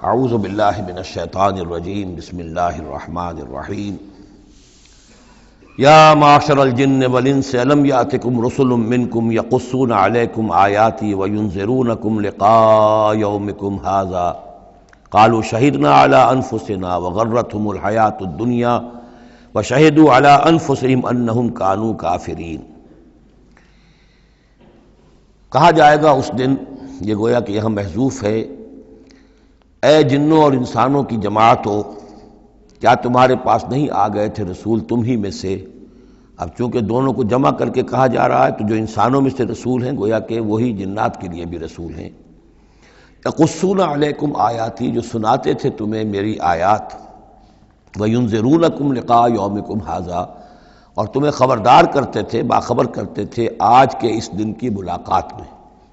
اعوذ باللہ من الشیطان الرجیم بسم اللہ الرحمن الرحیم یا معشر الجن والانس الم یاتکم رسل منکم یقصون علیکم آیاتی وینذرونکم لقاء یومکم ھذا قالوا شہدنا علی انفسنا وغرتهم الحیاۃ الدنیا وشہدوا علی انفسہم انہم کانوا کافرین۔ کہا جائے گا اس دن، یہ گویا کہ یہاں محذوف ہے، اے جنوں اور انسانوں کی جماعتوں، کیا تمہارے پاس نہیں آ گئے تھے رسول تم ہی میں سے؟ اب چونکہ دونوں کو جمع کر کے کہا جا رہا ہے تو جو انسانوں میں سے رسول ہیں گویا کہ وہی جنات کے لیے بھی رسول ہیں۔ یقصون علیکم آیاتی، جو سناتے تھے تمہیں میری آیات، وینذرونکم لقاء یومکم ھذا، اور تمہیں خبردار کرتے تھے، باخبر کرتے تھے آج کے اس دن کی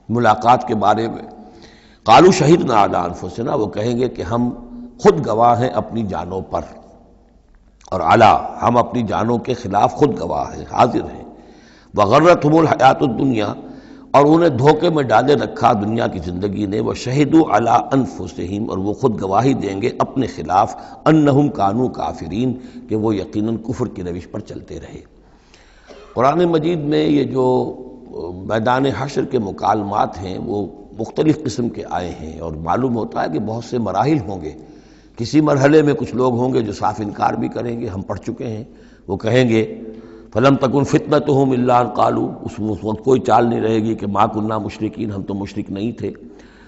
ملاقات کے بارے میں۔ قالوا شہدنا علی انفسنا، وہ کہیں گے کہ ہم خود گواہ ہیں اپنی جانوں پر، اور علی، ہم اپنی جانوں کے خلاف خود گواہ ہیں، حاضر ہیں۔ وغرتهم الحیاۃ الدنیا، اور انہیں دھوکے میں ڈالے رکھا دنیا کی زندگی نے، وشہدوا علی انفسہم، اور وہ خود گواہی دیں گے اپنے خلاف، انہم کانوا کافرین، کہ وہ یقیناً کفر کی روش پر چلتے رہے۔ قرآن مجید میں یہ جو میدان حشر کے مکالمات ہیں وہ مختلف قسم کے آئے ہیں، اور معلوم ہوتا ہے کہ بہت سے مراحل ہوں گے۔ کسی مرحلے میں کچھ لوگ ہوں گے جو صاف انکار بھی کریں گے، ہم پڑھ چکے ہیں، وہ کہیں گے فَلَمْ تَكُنْ فِتْنَتُهُمْ إِلَّا أَنْ قَالُوا، اس وقت کوئی چال نہیں رہے گی کہ مَا كُنَّا مُشْرِكِينَ، ہم تو مشرک نہیں تھے۔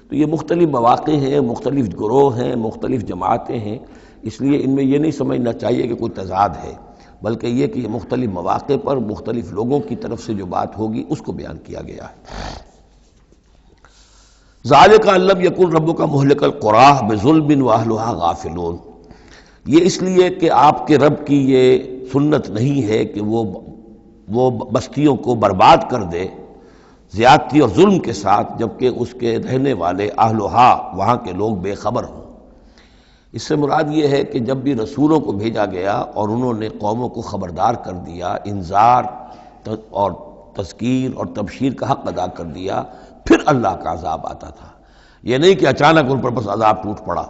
تو یہ مختلف مواقع ہیں، مختلف گروہ ہیں، مختلف جماعتیں ہیں، اس لیے ان میں یہ نہیں سمجھنا چاہیے کہ کوئی تضاد ہے، بلکہ یہ کہ یہ مختلف مواقع پر مختلف لوگوں کی طرف سے جو بات ہوگی اس کو بیان کیا گیا ہے۔ ذالک ان لم یکن ربک مہلک القری بظلم واہلھا غافلون، یہ اس لیے کہ آپ کے رب کی یہ سنت نہیں ہے کہ وہ بستیوں کو برباد کر دے زیادتی اور ظلم کے ساتھ، جبکہ اس کے رہنے والے اہلھا، وہاں کے لوگ بے خبر ہوں۔ اس سے مراد یہ ہے کہ جب بھی رسولوں کو بھیجا گیا اور انہوں نے قوموں کو خبردار کر دیا، انذار اور تذکیر اور تبشیر کا حق ادا کر دیا، پھر اللہ کا عذاب آتا تھا۔ یہ نہیں کہ اچانک ان پر بس عذاب ٹوٹ پڑا،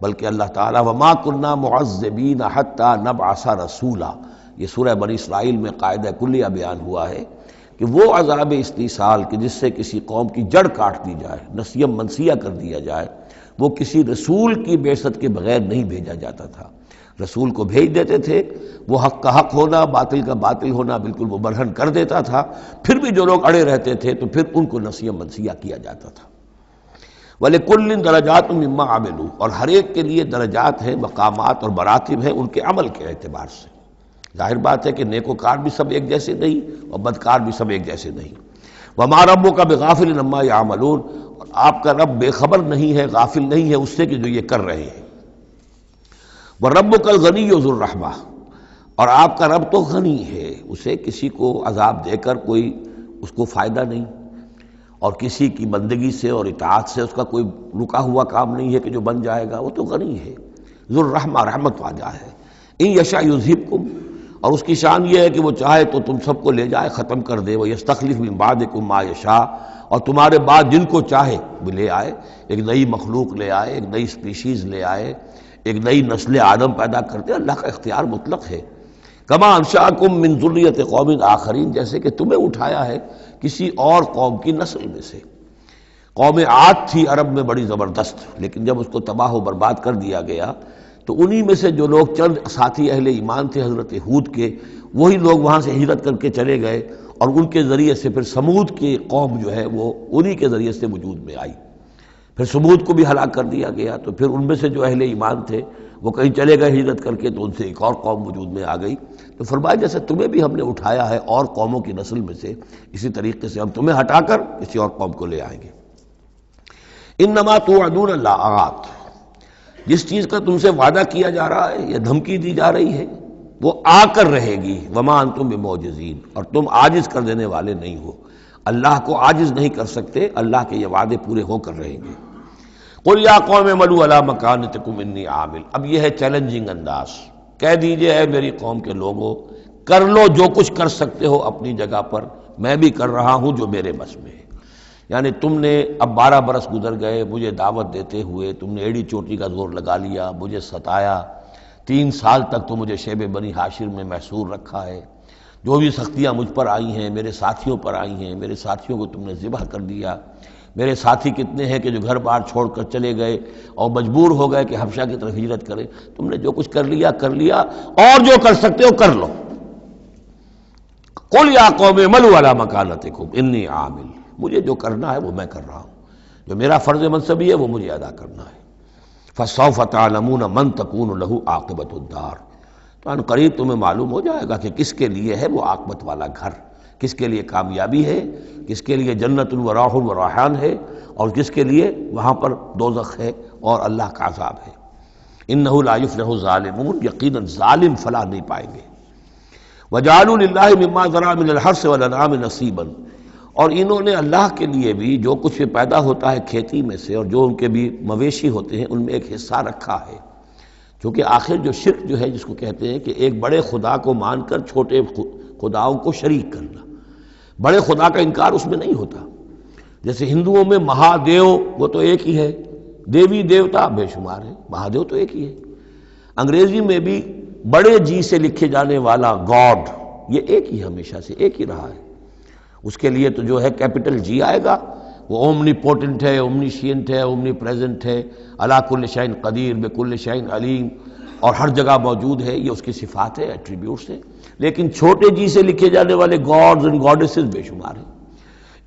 بلکہ اللہ تعالیٰ وَمَا كُنَّا مُعَذِّبِينَ حَتَّى نَبْعَثَ رَسُولًا، یہ سورہ بنی اسرائیل میں قاعدہ کلیہ بیان ہوا ہے کہ وہ عذاب استیصال کہ جس سے کسی قوم کی جڑ کاٹ دی جائے، نسیم منسیہ کر دیا جائے، وہ کسی رسول کی بعثت کے بغیر نہیں بھیجا جاتا تھا۔ رسول کو بھیج دیتے تھے، وہ حق کا حق ہونا، باطل کا باطل ہونا بالکل وہ برہن کر دیتا تھا، پھر بھی جو لوگ اڑے رہتے تھے تو پھر ان کو نسیم منسیہ کیا جاتا تھا۔ وَلِكُلٍّ دَرَجَاتٌ مِّمَّا عَمِلُوا، اور ہر ایک کے لیے درجات ہیں، مقامات اور مراتب ہیں ان کے عمل کے اعتبار سے۔ ظاہر بات ہے کہ نیکوکار بھی سب ایک جیسے نہیں اور بدکار بھی سب ایک جیسے نہیں۔ وَمَا رَبُّكَ بِغَافِلٍ عَمَّا يَعْمَلُونَ، اور آپ کا رب بے خبر نہیں ہے، غافل نہیں ہے اس سے کہ جو یہ کر رہے ہیں۔ وَرَبُّكَ الْغَنِيُّ ذُو الرَّحْمَةِ، اور آپ کا رب تو غنی ہے، اسے کسی کو عذاب دے کر کوئی اس کو فائدہ نہیں، اور کسی کی بندگی سے اور اطاعت سے اس کا کوئی رکا ہوا کام نہیں ہے کہ جو بن جائے گا، وہ تو غنی ہے، ذو الرحمہ، رحمت واجہ ہے۔ ان یشاء یذھبکم، اور اس کی شان یہ ہے کہ وہ چاہے تو تم سب کو لے جائے، ختم کر دے، ویستخلف من بعدکم ما یشاء، اور تمہارے بعد جن کو چاہے وہ لے آئے، ایک نئی مخلوق لے آئے، ایک نئی سپیشیز لے آئے، ایک نئی نسل آدم پیدا کرتے۔ اللہ کا اختیار مطلق ہے۔ کما انشأکم من ذریۃ قوم آخرین، جیسے کہ تمہیں اٹھایا ہے کسی اور قوم کی نسل میں سے۔ قوم عاد تھی عرب میں بڑی زبردست، لیکن جب اس کو تباہ و برباد کر دیا گیا تو انہی میں سے جو لوگ چند ساتھی اہل ایمان تھے حضرت ہود کے، وہی لوگ وہاں سے ہجرت کر کے چلے گئے، اور ان کے ذریعے سے پھر سمود کی قوم جو ہے وہ انہی کے ذریعے سے وجود میں آئی۔ پھر سمود کو بھی ہلاک کر دیا گیا، تو پھر ان میں سے جو اہل ایمان تھے وہ کہیں چلے گئے ہجرت کر کے، تو ان سے ایک اور قوم وجود میں آ گئی۔ تو فرمایا جیسے تمہیں بھی ہم نے اٹھایا ہے اور قوموں کی نسل میں سے، اسی طریقے سے ہم تمہیں ہٹا کر کسی اور قوم کو لے آئیں گے۔ انما توعدون لآت، جس چیز کا تم سے وعدہ کیا جا رہا ہے یا دھمکی دی جا رہی ہے وہ آ کر رہے گی۔ وما انتم بمعجزین، اور تم عاجز کر دینے والے نہیں ہو، اللہ کو عاجز نہیں کر سکتے، اللہ کے یہ وعدے پورے ہو کر رہیں گے۔ قل یا قوم اعملوا علی مکانتکم انی عامل، اب یہ ہے چیلنجنگ انداز، کہہ دیجئے اے میری قوم کے لوگوں، کر لو جو کچھ کر سکتے ہو اپنی جگہ پر، میں بھی کر رہا ہوں جو میرے بس میں ہے۔ یعنی تم نے اب 12 برس گزر گئے مجھے دعوت دیتے ہوئے، تم نے ایڑی چوٹی کا زور لگا لیا، مجھے ستایا، 3 سال تک تو مجھے شیب بنی ہاشم میں محصور رکھا ہے، جو بھی سختیاں مجھ پر آئی ہیں میرے ساتھیوں پر آئی ہیں، میرے ساتھیوں کو تم نے ذبح کر دیا، میرے ساتھی کتنے ہیں کہ جو گھر بار چھوڑ کر چلے گئے اور مجبور ہو گئے کہ حبشہ کی طرف ہجرت کریں، تم نے جو کچھ کر لیا اور جو کر سکتے ہو کر لو۔ قل یا قوم اعملوا علی مکانتکم انی عامل، مجھے جو کرنا ہے وہ میں کر رہا ہوں، جو میرا فرض منصبی ہے وہ مجھے ادا کرنا ہے۔ فسوف تعلمون من تکون له عاقبۃ الدار، تو ان قریب تمہیں معلوم ہو جائے گا کہ کس کے لیے ہے وہ عاقبت والا گھر، کس کے لیے کامیابی ہے، کس کے لیے جنت و راح و ریحان ہے، اور کس کے لیے وہاں پر دوزخ ہے اور اللہ کا عذاب ہے۔ انہ لا یفلح الظالمون، یقیناً ظالم فلاح نہیں پائیں گے۔ وجعلوا للہ مما ذرا من الحرث والانعام نصیبا، اور انہوں نے اللہ کے لیے بھی جو کچھ بھی پیدا ہوتا ہے کھیتی میں سے اور جو ان کے بھی مویشی ہوتے ہیں ان میں ایک حصہ رکھا ہے، کیونکہ آخر جو شرک جو ہے جس کو کہتے ہیں کہ ایک بڑے خدا کو مان کر چھوٹے خداؤں کو شریک کرنا، بڑے خدا کا انکار اس میں نہیں ہوتا۔ جیسے ہندوؤں میں مہادیو وہ تو ایک ہی ہے، دیوی دیوتا بے شمار ہے، مہادیو تو ایک ہی ہے۔ انگریزی میں بھی بڑے جی سے لکھے جانے والا گاڈ یہ ایک ہی ہمیشہ سے ایک ہی رہا ہے، اس کے لیے تو جو ہے کیپٹل جی آئے گا، وہ اومنی پوٹنٹ ہے، اومنیشینٹ ہے، اومنی پریزنٹ ہے، علی کل شیء قدیر بکل شیء علیم، اور ہر جگہ موجود ہے، یہ اس کی صفات ہے، ایٹریبیوٹس ہیں۔ لیکن چھوٹے جی سے لکھے جانے والے گاڈز اینڈ گاڈیسز بے شمار ہیں۔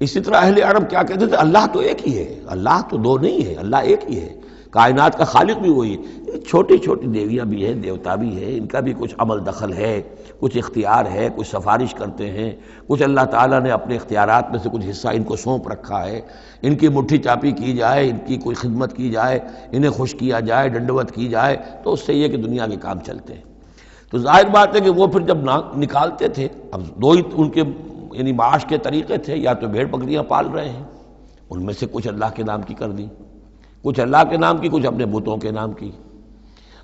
اسی طرح اہل عرب کیا کہتے تھے؟ اللہ تو ایک ہی ہے، اللہ تو دو نہیں ہے، اللہ ایک ہی ہے، کائنات کا خالق بھی وہی ہے۔ چھوٹی چھوٹی دیویاں بھی ہیں، دیوتا بھی ہیں، ان کا بھی کچھ عمل دخل ہے، کچھ اختیار ہے، کچھ سفارش کرتے ہیں، کچھ اللہ تعالیٰ نے اپنے اختیارات میں سے کچھ حصہ ان کو سونپ رکھا ہے، ان کی مٹھی چاپی کی جائے، ان کی کوئی خدمت کی جائے، انہیں خوش کیا جائے، ڈنڈوت کی جائے، تو اس سے یہ کہ دنیا کے کام چلتے ہیں۔ تو ظاہر بات ہے کہ وہ پھر جب نکالتے تھے، اب دو ہی ان کے یعنی معاش کے طریقے تھے، یا تو بھیڑ بکریاں پال رہے ہیں، ان میں سے کچھ اللہ کے نام کی کر دی، کچھ اللہ کے نام کی، کچھ اپنے بتوں کے نام کی،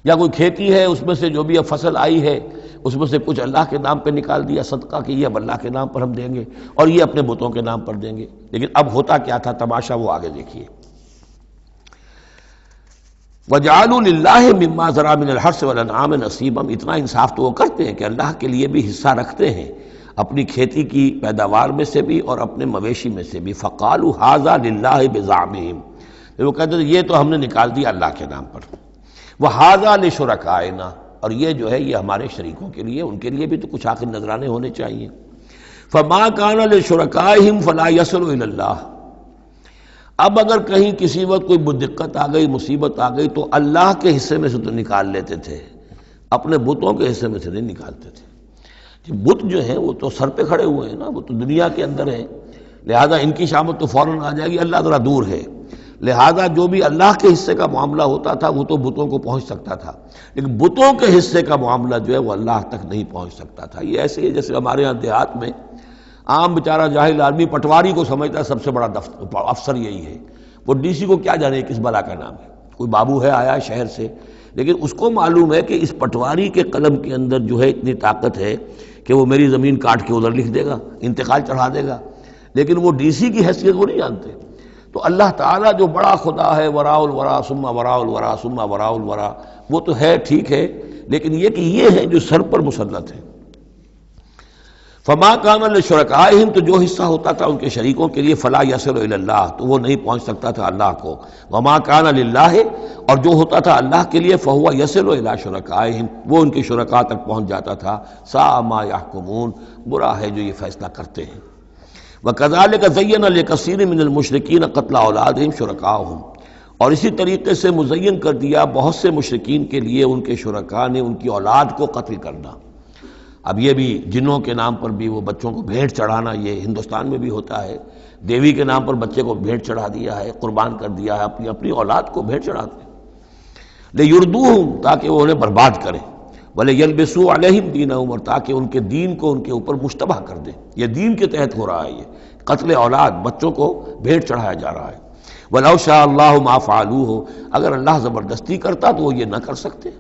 یا کوئی کھیتی ہے اس میں سے جو بھی اب فصل آئی ہے اس میں سے کچھ اللہ کے نام پہ نکال دیا صدقہ کہ یہ اب اللہ کے نام پر ہم دیں گے اور یہ اپنے بتوں کے نام پر دیں گے۔ لیکن اب ہوتا کیا تھا تماشا وہ آگے دیکھیے۔ وَجَعَلُوا لِلَّهِ مِمَّا ذَرَا مِنَ الْحَرْثِ وَالْأَنْعَامِ نَصِيبًا، اتنا انصاف تو وہ کرتے ہیں کہ اللہ کے لیے بھی حصہ رکھتے ہیں اپنی کھیتی کی پیداوار میں سے بھی اور اپنے مویشی میں سے بھی۔ فَقَالُوا هَذَا لِلَّهِ بِزَعْمِهِمْ، وہ کہتے ہیں یہ تو ہم نے نکال دیا اللہ کے نام پر، وَهَذَا لِشُرَكَائِنَا، اور یہ جو ہے یہ ہمارے شریکوں کے لیے، ان کے لیے بھی تو کچھ آخر نذرانے ہونے چاہیے۔ فَمَا كَانَ لِشُرَكَائِهِمْ فَلَا يَصِلُ إِلَى اللَّهِ، اب اگر کہیں کسی وقت کوئی دقت آ گئی، مصیبت آ گئی، تو اللہ کے حصے میں سے تو نکال لیتے تھے، اپنے بتوں کے حصے میں سے نہیں نکالتے تھے۔ بت جو ہیں وہ تو سر پہ کھڑے ہوئے ہیں نا، وہ تو دنیا کے اندر ہیں، لہذا ان کی شامت تو فوراً آ جائے گی، اللہ ذرا دور ہے، لہذا جو بھی اللہ کے حصے کا معاملہ ہوتا تھا وہ تو بتوں کو پہنچ سکتا تھا، لیکن بتوں کے حصے کا معاملہ جو ہے وہ اللہ تک نہیں پہنچ سکتا تھا۔ یہ ایسے ہی جیسے ہمارے ہاں دیہات میں عام بیچارہ جاہل آدمی پٹواری کو سمجھتا ہے سب سے بڑا افسر یہی ہے، وہ ڈی سی کو کیا جانے کس بلا کا نام ہے، کوئی بابو ہے آیا شہر سے، لیکن اس کو معلوم ہے کہ اس پٹواری کے قلم کے اندر جو ہے اتنی طاقت ہے کہ وہ میری زمین کاٹ کے ادھر لکھ دے گا، انتقال چڑھا دے گا، لیکن وہ ڈی سی کی حیثیت وہ نہیں جانتے۔ تو اللہ تعالیٰ جو بڑا خدا ہے، وراء الورا ثم وراء الورا ثم وراء الورا، وہ تو ہے ٹھیک ہے، لیکن یہ کہ یہ ہے جو سر پر مسلط ہے۔ فما کان لشرکائہم، تو جو حصہ ہوتا تھا ان کے شریکوں کے لیے، فلا یصل الی اللہ، تو وہ نہیں پہنچ سکتا تھا اللہ کو۔ وما کان للہ، اور جو ہوتا تھا اللہ کے لیے، فہو یصل الی شرکائہم، وہ ان کے شرکاء تک پہنچ جاتا تھا۔ ساء ما یحکمون، برا ہے جو یہ فیصلہ کرتے ہیں۔ وَكَذَلِكَ زَيَّنَ لِكَثِيرٍ مِّنَ الْمُشْرِكِينَ قَتْلَ أَوْلَادِهِمْ شُرَكَاؤُهُمْ، اور اسی طریقے سے مزین کر دیا بہت سے مشرکین کے لیے ان کے شرکاء نے ان کی اولاد کو قتل کرنا۔ اب یہ بھی جنوں کے نام پر بھی وہ بچوں کو بھیٹ چڑھانا، یہ ہندوستان میں بھی ہوتا ہے، دیوی کے نام پر بچے کو بھیٹ چڑھا دیا ہے، قربان کر دیا ہے، اپنی اولاد کو بھیٹ چڑھاتے ہیں، لِيُرْدُوهُمْ، تاکہ وہ انہیں برباد کریں، وَلِيَلْبِسُوا عَلَيْهِمْ دِينَهُمْ، اور تاکہ ان کے دین کو ان کے اوپر مشتبہ کر دیں۔ یہ دین کے تحت ہو رہا ہے، یہ قتل اولاد، بچوں کو بھیٹ چڑھایا جا رہا ہے۔ وَلَوْ شَاءَ اللَّهُ مَا فَعَلُوهُ، اگر اللہ زبردستی کرتا تو وہ یہ نہ کر سکتے۔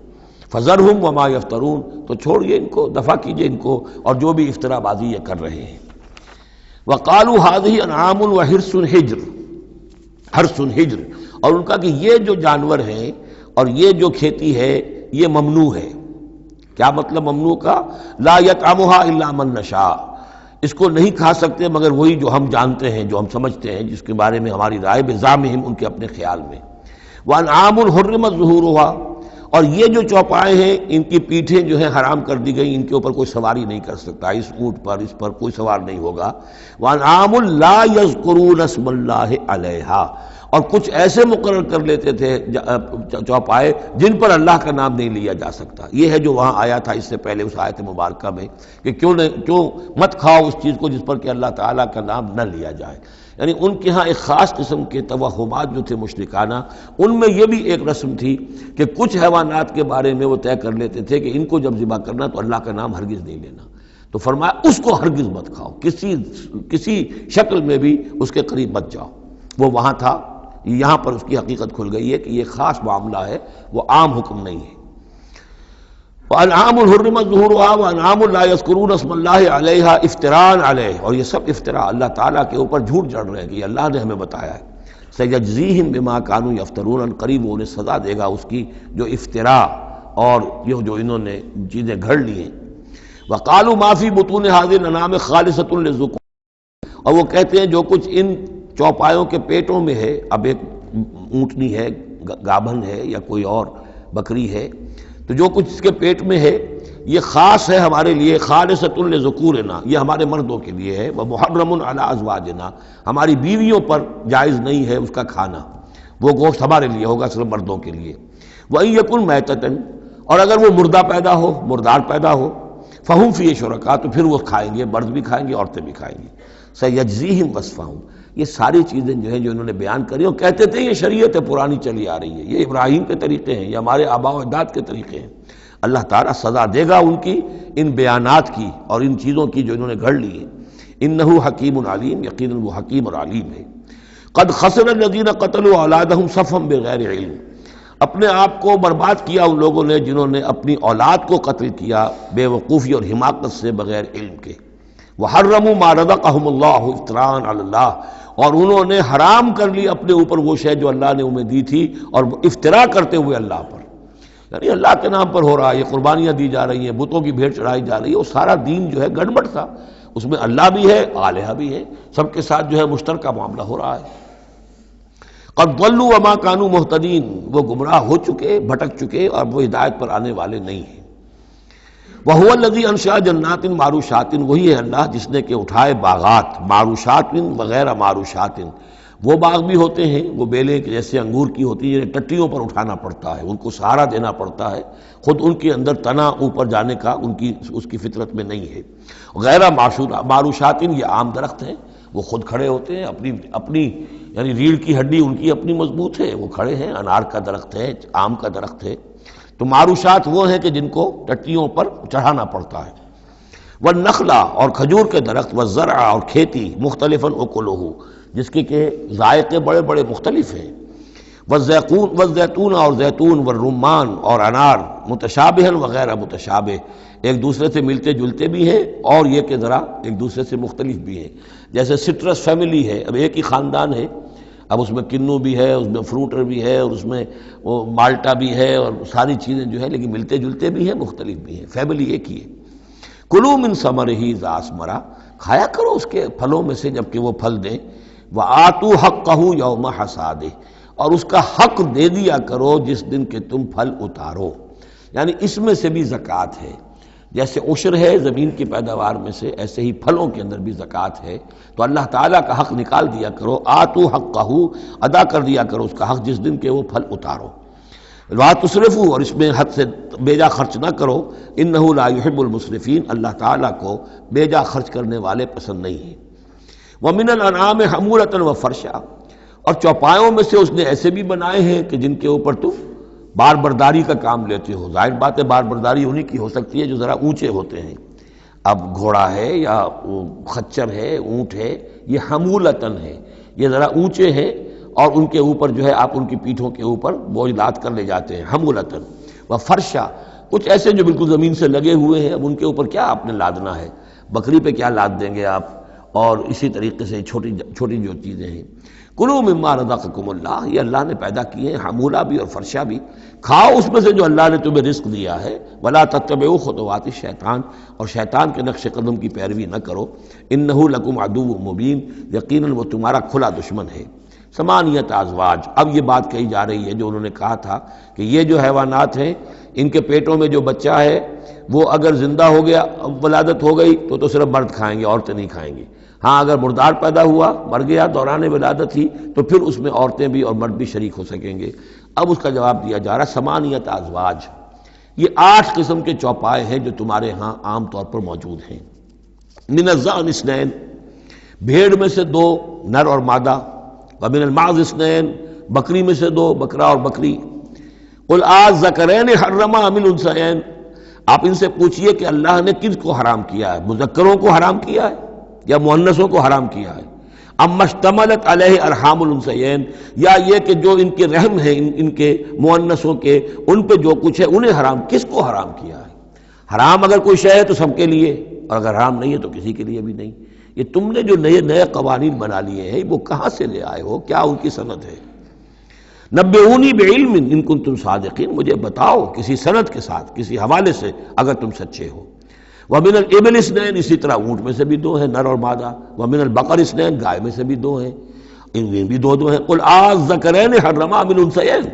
فَذَرْهُمْ وَمَا يَفْتَرُونَ، تو چھوڑیے ان کو، دفع کیجئے ان کو اور جو بھی افترا بازی یہ کر رہے ہیں۔ وقالوا هذه انعام وحرث حجر، حرث حجر، اور ان کا کہ یہ جو جانور ہیں اور یہ جو کھیتی ہے یہ ممنوع ہے۔ کیا مطلب ممنوع کا؟ لا یطعمها الا من نشاء، اس کو نہیں کھا سکتے مگر وہی جو ہم جانتے ہیں، جو ہم سمجھتے ہیں، جس کے بارے میں ہماری رائے بزعمہم، ان کے اپنے خیال میں۔ وانعام حرمت ظہورها، اور یہ جو چوپائے ہیں ان کی پیٹھیں جو ہیں حرام کر دی گئی، ان کے اوپر کوئی سواری نہیں کر سکتا، اس اونٹ پر، اس پر کوئی سوار نہیں ہوگا۔ وانعام لا یذکرون اسم اللہ علیہا، اور کچھ ایسے مقرر کر لیتے تھے چوپائے جن پر اللہ کا نام نہیں لیا جا سکتا۔ یہ ہے جو وہاں آیا تھا اس سے پہلے اس آیت مبارکہ میں کہ کیوں مت کھاؤ اس چیز کو جس پر کہ اللہ تعالیٰ کا نام نہ لیا جائے۔ یعنی ان کے ہاں ایک خاص قسم کے توہمات جو تھے مشرکانہ، ان میں یہ بھی ایک رسم تھی کہ کچھ حیوانات کے بارے میں وہ طے کر لیتے تھے کہ ان کو جب ذبح کرنا تو اللہ کا نام ہرگز نہیں لینا، تو فرمایا اس کو ہرگز مت کھاؤ، کسی شکل میں بھی اس کے قریب مت جاؤ۔ وہ وہاں تھا، یہاں پر اس کی حقیقت کھل گئی ہے کہ یہ خاص معاملہ ہے، وہ عام حکم نہیں ہے۔ وانعام حرمت ظہورها وانعام لا یذکرون اسم اللہ علیہا افتراء علیہ، اور یہ سب افتراء اللہ تعالیٰ کے اوپر جھوٹ جڑ رہے ہیں کہ یہ اللہ نے ہمیں بتایا ہے۔ سیجزیہم بما کانوا یفترون، قریب وہ انہیں سزا دے گا اس کی جو افتراء اور یہ جو انہوں نے چیزیں گھڑ لی ہیں۔ وقالوا ما فی بطون هذه الانعام خالصۃ للذکور، اور وہ کہتے ہیں جو کچھ ان چوپایوں کے پیٹوں میں ہے، اب ایک اونٹنی ہے، گابھن ہے یا کوئی اور بکری ہے، تو جو کچھ اس کے پیٹ میں ہے یہ خاص ہے ہمارے لیے، خالصۃ لذکورنا، یہ ہمارے مردوں کے لیے ہے، ومحرم علی ازواجنا، ہماری بیویوں پر جائز نہیں ہے اس کا کھانا، وہ گوشت ہمارے لیے ہوگا صرف مردوں کے لیے۔ وَإِن يَكُن مَيْتَةً، اور اگر وہ مردہ پیدا ہو، مردار پیدا ہو، فَهُمْ فِيهِ شُرَكَاء، تو پھر وہ کھائیں گے، مرد بھی کھائیں گے، عورتیں بھی کھائیں گی۔ سَيَجْزِيهِمْ وَصْفَهُمْ، یہ ساری چیزیں جو ہیں جو انہوں نے بیان کری، اور کہتے تھے یہ شریعت پرانی چلی آ رہی ہے، یہ ابراہیم کے طریقے ہیں، یہ ہمارے آباء و اجداد کے طریقے ہیں۔ اللہ تعالیٰ سزا دے گا ان کی ان بیانات کی اور ان چیزوں کی جو انہوں نے گھڑ لی ہے۔ انہ حکیم علیم، یقیناً وہ حکیم اور علیم ہے۔ قد خسر الذین قتلوا اولادہم صفحا بغیر علم، اپنے آپ کو برباد کیا ان لوگوں نے جنہوں نے اپنی اولاد کو قتل کیا بے وقوفی اور حماقت سے، بغیر علم کے۔ وحرموا ما رزقہم اللہ افتراء علی اللہ، اور انہوں نے حرام کر لی اپنے اوپر وہ شے جو اللہ نے انہیں دی تھی، اور افطراء کرتے ہوئے اللہ پر، یعنی اللہ کے نام پر ہو رہا ہے، یہ قربانیاں دی جا رہی ہیں، بتوں کی بھیٹ چڑھائی جا رہی ہے، وہ سارا دین جو ہے گڑبڑ تھا، اس میں اللہ بھی ہے، آلہہ بھی ہے، سب کے ساتھ جو ہے مشترکہ معاملہ ہو رہا ہے۔ قد ضلوا وما كانوا مهتدين، وہ گمراہ ہو چکے، بھٹک چکے، اور وہ ہدایت پر آنے والے نہیں ہیں۔ وهو الذي انشأ جنات معروشات، وہی ہے اللہ جس نے کہ اٹھائے باغات، معروشات وغیرہ معروشات، وہ باغ بھی ہوتے ہیں، وہ بیلیں جیسے انگور کی ہوتی ہیں، ٹٹیوں پر اٹھانا پڑتا ہے، ان کو سہارا دینا پڑتا ہے، خود ان کے اندر تنا اوپر جانے کا اس کی فطرت میں نہیں ہے۔ غیر معروشات، یہ عام درخت ہیں، وہ خود کھڑے ہوتے ہیں، اپنی یعنی ریڑھ کی ہڈی ان کی اپنی مضبوط ہے، وہ کھڑے ہیں، انار کا درخت ہے، آم کا درخت ہے۔ تو معروشات وہ ہیں کہ جن کو ٹٹیوں پر چڑھانا پڑتا ہے۔ والنخلا، اور کھجور کے درخت، والزرع، اور کھیتی، مختلفا اکلہ، جس کے کہ ذائقے بڑے بڑے مختلف ہیں۔ والزیتون، اور زیتون، والرمان، اور انار، متشابہا وغیر متشابہ، ایک دوسرے سے ملتے جلتے بھی ہیں اور یہ کہ ذرا ایک دوسرے سے مختلف بھی ہیں۔ جیسے سٹرس فیملی ہے، اب ایک ہی خاندان ہے، اب اس میں کنو بھی ہے، اس میں فروٹر بھی ہے، اور اس میں وہ مالٹا بھی ہے، اور ساری چیزیں جو ہے لیکن ملتے جلتے بھی ہیں، مختلف بھی ہیں، فیملی ایک ہی ہے۔ کلوا من ثمرہ اذا اثمر، کھایا کرو اس کے پھلوں میں سے جب کہ وہ پھل دیں۔ وآتوا حقہ یوم حصادہ، اور اس کا حق دے دیا کرو جس دن کہ تم پھل اتارو، یعنی اس میں سے بھی زکوٰۃ ہے۔ جیسے عشر ہے زمین کی پیداوار میں سے، ایسے ہی پھلوں کے اندر بھی زکوٰۃ ہے، تو اللہ تعالیٰ کا حق نکال دیا کرو، آتوا حقہ، ادا کر دیا کرو اس کا حق جس دن کہ وہ پھل اتارو۔ لا تسرفوا، اور اس میں حد سے بیجا خرچ نہ کرو، انہ لا یحب المسرفین، اللہ تعالیٰ کو بیجا خرچ کرنے والے پسند نہیں ہیں۔ ومن الانعام حمولۃ وفرشا، اور چوپایوں میں سے اس نے ایسے بھی بنائے ہیں کہ جن کے اوپر تم بار برداری کا کام لیتے ہو۔ ظاہر بات ہے بار برداری انہی کی ہو سکتی ہے جو ذرا اونچے ہوتے ہیں، اب گھوڑا ہے یا خچر ہے، اونٹ ہے، یہ حمولتن ہے، یہ ذرا اونچے ہیں اور ان کے اوپر جو ہے آپ ان کی پیٹھوں کے اوپر بوجھ لاد کر لے جاتے ہیں، حمولتن وفرشا، کچھ ایسے جو بالکل زمین سے لگے ہوئے ہیں، اب ان کے اوپر کیا آپ نے لادنا ہے، بکری پہ کیا لاد دیں گے آپ، اور اسی طریقے سے چھوٹی چھوٹی جو چیزیں ہیں. کلوا مما رزقکم اللہ، یہ اللہ نے پیدا کیے ہیں، حمولہ بھی اور فرشہ بھی، کھاؤ اس میں سے جو اللہ نے تمہیں رزق دیا ہے. ولا تتبعوا خطوات الشیطان، اور شیطان کے نقش قدم کی پیروی نہ کرو. انہ لکم عدو مبین، یقیناً وہ تمہارا کھلا دشمن ہے. ثمانیۃ ازواج، اب یہ بات کہی جا رہی ہے جو انہوں نے کہا تھا کہ یہ جو حیوانات ہیں ان کے پیٹوں میں جو بچہ ہے وہ اگر زندہ ہو گیا، ولادت ہو گئی تو صرف مرد کھائیں گے، عورتیں نہیں کھائیں گی. ہاں اگر مردار پیدا ہوا، مر گیا دوران ولادت ہی، تو پھر اس میں عورتیں بھی اور مرد بھی شریک ہو سکیں گے. اب اس کا جواب دیا جا رہا ہے ثمانیۃ ازواج، یہ 8 قسم کے چوپائے ہیں جو تمہارے ہاں عام طور پر موجود ہیں. من الضأن اثنین، بھیڑ میں سے 2 نر اور مادہ. ومن المعز اثنین، بکری میں سے 2 بکرا اور بکری. قل الذکرین حرم ام الانثیین، آپ ان سے پوچھئے کہ اللہ نے کس کو حرام کیا ہے، مذکروں کو حرام کیا ہے یا مؤنثوں کو حرام کیا ہے. اما اشتملت علیہ ارحام الانثیین، یا یہ کہ جو ان کے رحم ہیں ان کے مؤنثوں کے، ان پہ جو کچھ ہے انہیں حرام، کس کو حرام کیا ہے. حرام اگر کوئی شے ہے تو سب کے لیے، اور اگر حرام نہیں ہے تو کسی کے لیے بھی نہیں. یہ تم نے جو نئے قوانین بنا لیے ہیں وہ کہاں سے لے آئے ہو، کیا ان کی سند ہے. نبئونی بعلم ان کنتم صادقین، مجھے بتاؤ کسی سند کے ساتھ، کسی حوالے سے اگر تم سچے ہو. ومن الابل اثنین، اسی طرح اونٹ میں سے بھی 2 ہیں نر اور مادہ. ومن البقر اثنین، گائے میں سے بھی 2 ہیں، ان میں بھی 2 ہیں. قل الذکرین حرم ام الانثیین،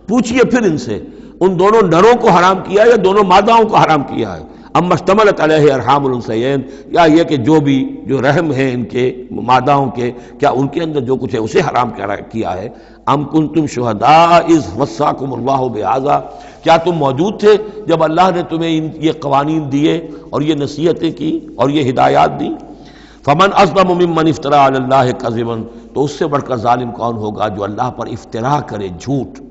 پوچھئے پھر ان سے ان دونوں نروں کو حرام کیا یا دونوں ماداؤں کو حرام کیا ہے. اما اشتملت علیہ ارحام الانثیین، یا یہ کہ جو رحم ہیں ان کے ماداؤں کے، کیا ان کے اندر جو کچھ ہے اسے حرام کیا ہے. ام کنتم شہداء اذ وصاکم اللہ بہذا، کیا تم موجود تھے جب اللہ نے تمہیں یہ قوانین دیے اور یہ نصیحتیں کی اور یہ ہدایات دی. فمن اظلم ممن افترى علی اللہ کذبا، تو اس سے بڑھ کر ظالم کون ہوگا جو اللہ پر افترا کرے، جھوٹ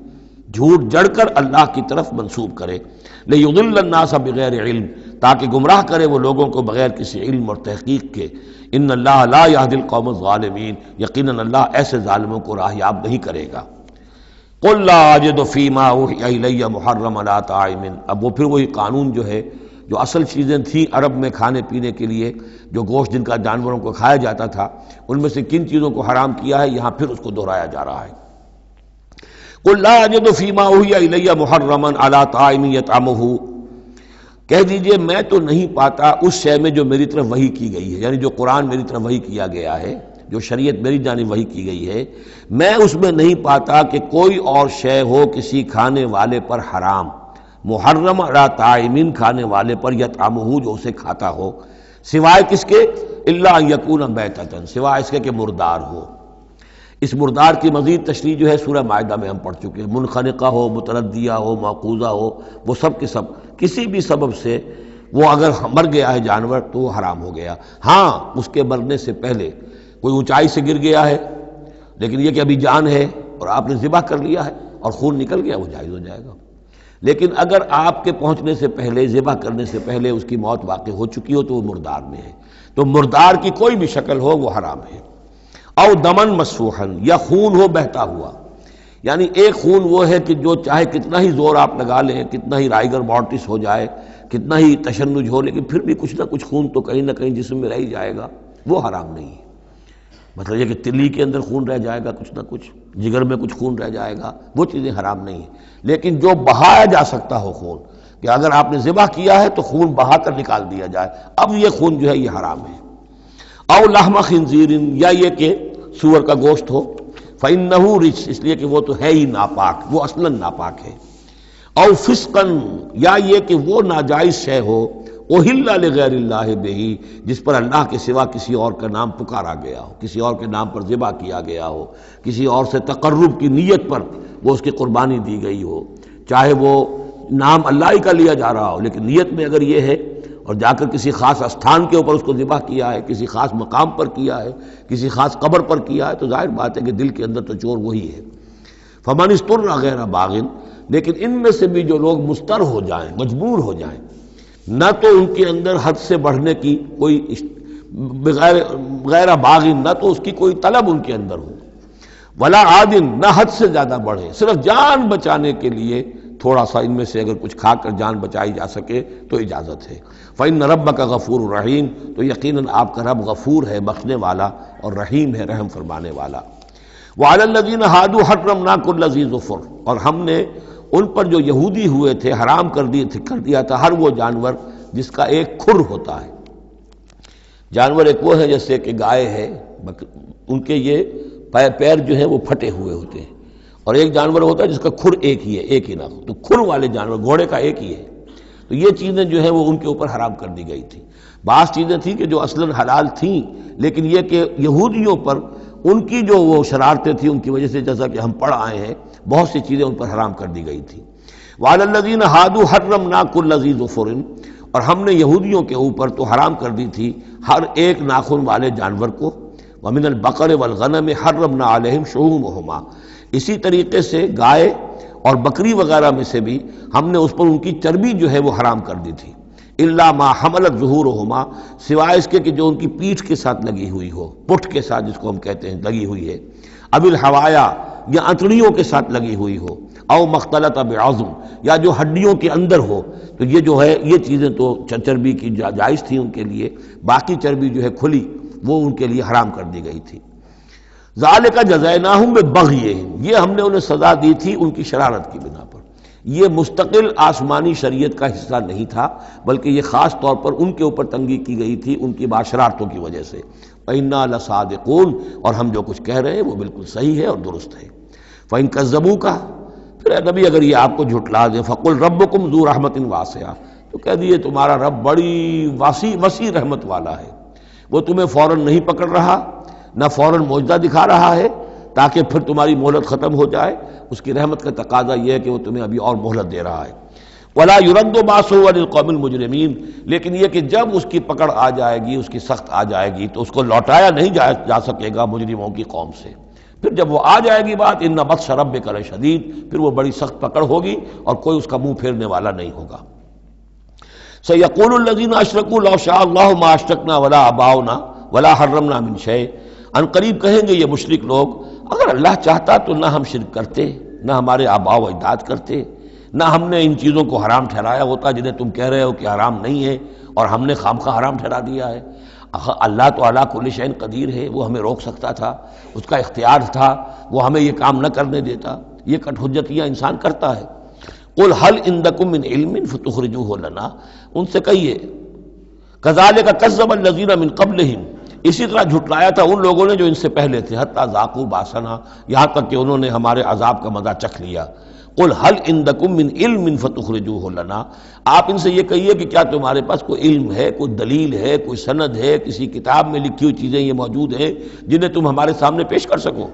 جڑ کر اللہ کی طرف منسوب کرے. لیضل الناس بغیر علم، تاکہ گمراہ کرے وہ لوگوں کو بغیر کسی علم اور تحقیق کے. ان اللہ لا یہدی القوم الظالمین، یقیناً اللہ ایسے ظالموں کو راہیاب نہیں کرے گا. قل لا اجد فیما اوحی الی محرما علی طاعم، اب وہ پھر وہی قانون جو ہے، جو اصل چیزیں تھیں عرب میں کھانے پینے کے لیے، جو گوشت جن کا جانوروں کو کھایا جاتا تھا، ان میں سے کن چیزوں کو حرام کیا ہے، یہاں پھر اس کو دہرایا جا رہا ہے. قل لا اجد فیما اوحی الی محرما علی طاعم یطعمہ، کہہ دیجئے میں تو نہیں پاتا اس شے میں جو میری طرف وحی کی گئی ہے، یعنی جو قرآن میری طرف وحی کیا گیا ہے، جو شریعت میری جانب وحی کی گئی ہے، میں اس میں نہیں پاتا کہ کوئی اور شے ہو کسی کھانے والے پر حرام، محرم علی طاعم، کھانے والے پر، یطعمہ جو اسے کھاتا ہو، سوائے کس کے، الا ان یکون میتۃ، سوائے اس کے کہ مردار ہو. اس مردار کی مزید تشریح جو ہے سورہ مائدہ میں ہم پڑھ چکے ہیں. منخنقہ ہو، متردیہ ہو، موقوذہ ہو، وہ سب کے سب کسی بھی سبب سے وہ اگر مر گیا ہے جانور تو وہ حرام ہو گیا. ہاں اس کے مرنے سے پہلے کوئی اونچائی سے گر گیا ہے لیکن یہ کہ ابھی جان ہے اور آپ نے ذبح کر لیا ہے اور خون نکل گیا، وہ جائز ہو جائے گا. لیکن اگر آپ کے پہنچنے سے پہلے، ذبح کرنے سے پہلے اس کی موت واقع ہو چکی ہو تو وہ مردار میں ہے. تو مردار کی کوئی بھی شکل ہو وہ حرام ہے. او دمن مسفوحا، یا خون ہو بہتا ہوا، یعنی ایک خون وہ ہے کہ جو چاہے کتنا ہی زور آپ لگا لیں، کتنا ہی رائگر مارٹس ہو جائے، کتنا ہی تشنج ہو، لیکن پھر بھی کچھ نہ کچھ خون تو کہیں نہ کہیں جسم میں رہ ہی جائے گا، وہ حرام نہیں ہے. مطلب یہ کہ تلی کے اندر خون رہ جائے گا، کچھ نہ کچھ جگر میں کچھ خون رہ جائے گا، وہ چیزیں حرام نہیں ہیں. لیکن جو بہایا جا سکتا ہو خون، کہ اگر آپ نے ذبح کیا ہے تو خون بہا کر نکال دیا جائے، اب یہ خون جو ہے یہ حرام ہے. او لحم خنزیر، یا یہ کہ سور کا گوشت ہو، فإنہ رجس، اس لیے کہ وہ تو ہے ہی ناپاک، وہ اصلاً ناپاک ہے. او فسقا، یا یہ کہ وہ ناجائز شے ہو، احل لغیر اللہ بہ، جس پر اللہ کے سوا کسی اور کا نام پکارا گیا ہو، کسی اور کے نام پر ذبح کیا گیا ہو، کسی اور سے تقرب کی نیت پر وہ اس کی قربانی دی گئی ہو، چاہے وہ نام اللہ ہی کا لیا جا رہا ہو لیکن نیت میں اگر یہ ہے، اور جا کر کسی خاص استھان کے اوپر اس کو ذبح کیا ہے، کسی خاص مقام پر کیا ہے، کسی خاص قبر پر کیا ہے، تو ظاہر بات ہے کہ دل کے اندر تو چور وہی ہے. فمن اضطر غیر باغ، لیکن ان میں سے بھی جو لوگ مضطر ہو جائیں، مجبور ہو جائیں، نہ تو ان کے اندر حد سے بڑھنے کی کوئی غیر باغ، نہ تو اس کی کوئی طلب ان کے اندر ہو، ولا عاد، نہ حد سے زیادہ بڑھے، صرف جان بچانے کے لیے تھوڑا سا ان میں سے اگر کچھ کھا کر جان بچائی جا سکے تو اجازت ہے۔ فإن ربک غفور رحیم، تو یقیناً آپ کا رب غفور ہے، بخشنے والا، اور رحیم ہے، رحم فرمانے والا۔ وعلی الذین ہادوا حرمنا کل ذی ظفر، اور ہم نے ان پر جو یہودی ہوئے تھے حرام کر دیا تھا ہر وہ جانور جس کا ایک کھر ہوتا ہے۔ جانور ایک وہ ہے جیسے کہ گائے ہے، ان کے یہ پیر جو ہیں وہ پھٹے ہوئے ہوتے ہیں، اور ایک جانور ہوتا ہے جس کا کھر ایک ہی ہے، ایک ہی ناخن، تو کھر والے جانور گھوڑے کا ایک ہی ہے، تو یہ چیزیں جو ہیں وہ ان کے اوپر حرام کر دی گئی تھی۔ بعض چیزیں تھیں کہ جو اصلاً حلال تھیں، لیکن یہ کہ یہودیوں پر ان کی جو وہ شرارتیں تھیں ان کی وجہ سے، جیسا کہ ہم پڑھ آئے ہیں، بہت سی چیزیں ان پر حرام کر دی گئی تھیں۔ وعلی الذین ہادوا حرمنا کل ذی ظفر، اور ہم نے یہودیوں کے اوپر تو حرام کر دی تھی ہر ایک ناخن والے جانور کو۔ ومن البقر والغنم حرمنا علیہم شحومہما، اسی طریقے سے گائے اور بکری وغیرہ میں سے بھی ہم نے اس پر ان کی چربی جو ہے وہ حرام کر دی تھی۔ الا ما حملت ظہورہما، سوائے اس کے کہ جو ان کی پیٹھ کے ساتھ لگی ہوئی ہو، پٹھ کے ساتھ جس کو ہم کہتے ہیں لگی ہوئی ہے، اب الحوایا، یا انتڑیوں کے ساتھ لگی ہوئی ہو، او مختلط بعظم، یا جو ہڈیوں کے اندر ہو، تو یہ جو ہے یہ چیزیں تو چربی کی جائز تھی ان کے لیے، باقی چربی جو ہے کھلی وہ ان کے لیے حرام کر دی گئی تھی۔ ذالک جزیناہم ببغیہم، یہ ہم نے انہیں سزا دی تھی ان کی شرارت کی بنا پر۔ یہ مستقل آسمانی شریعت کا حصہ نہیں تھا، بلکہ یہ خاص طور پر ان کے اوپر تنگی کی گئی تھی ان کی باشرارتوں کی وجہ سے۔ وَإِنَّا لَصَادِقُونَ، اور ہم جو کچھ کہہ رہے ہیں وہ بالکل صحیح ہے اور درست ہے۔ فَإِن كَذَّبُوكَ، پھر اے نبی اگر یہ آپ کو جھٹلا دے، فَقُلْ رَبُّكُمْ ذُو رَحْمَةٍ وَاسِعَةٍ، تو کہہ دیے تمہارا رب بڑی وسیع رحمت والا ہے، وہ تمہیں فوراً نہیں پکڑ رہا، نہ فوراً معجزہ دکھا رہا ہے تاکہ پھر تمہاری مہلت ختم ہو جائے، اس کی رحمت کا تقاضا یہ ہے کہ وہ تمہیں ابھی اور مہلت دے رہا ہے۔ وَلَا يُرَدُّ بَأْسُهُ عَنِ الْقَوْمِ الْمُجْرِمِينَ، لیکن یہ کہ جب اس کی پکڑ آ جائے گی، اس کی سخت آ جائے گی، تو اس کو لوٹایا نہیں جا سکے گا مجرموں کی قوم سے۔ پھر جب وہ آ جائے گی بات، إِنَّ بَطْشَ رَبِّكَ لَشَدِيدٌ، پھر وہ بڑی سخت پکڑ ہوگی اور کوئی اس کا منہ پھیرنے والا نہیں ہوگا۔ سَيَقُولُ الَّذِينَ أَشْرَكُوا لَوْ شَاءَ اللَّهُ مَا أَشْرَكْنَا وَلَا آبَاؤُنَا وَلَا حَرَّمْنَا مِنْ شَيْءٍ، ان قریب کہیں گے یہ مشرک لوگ، اگر اللہ چاہتا تو نہ ہم شرک کرتے، نہ ہمارے آباء و اجداد کرتے، نہ ہم نے ان چیزوں کو حرام ٹھہرایا ہوتا جنہیں تم کہہ رہے ہو کہ حرام نہیں ہے اور ہم نے خامخواہ حرام ٹھہرا دیا ہے۔ اللہ تو علی کل شیء قدیر ہے، وہ ہمیں روک سکتا تھا، اس کا اختیار تھا، وہ ہمیں یہ کام نہ کرنے دیتا۔ یہ کٹ حجتیاں انسان کرتا ہے۔ قل هل عندکم من علم فتخرجوه لنا، ان سے کہیے کذالک کذب الذین من قبلہم، اسی طرح جھٹلایا تھا ان لوگوں نے جو ان سے پہلے تھے، حتی ذاقوا باسنا، یہاں تک کہ انہوں نے ہمارے عذاب کا مزہ چکھ لیا۔ قل هل عندکم من علم فتخرجوه لنا، آپ ان سے یہ کہیے کہ کیا تمہارے پاس کوئی علم ہے، کوئی دلیل ہے، کوئی سند ہے، کسی کتاب میں لکھی ہوئی چیزیں یہ موجود ہیں جنہیں تم ہمارے سامنے پیش کر سکو۔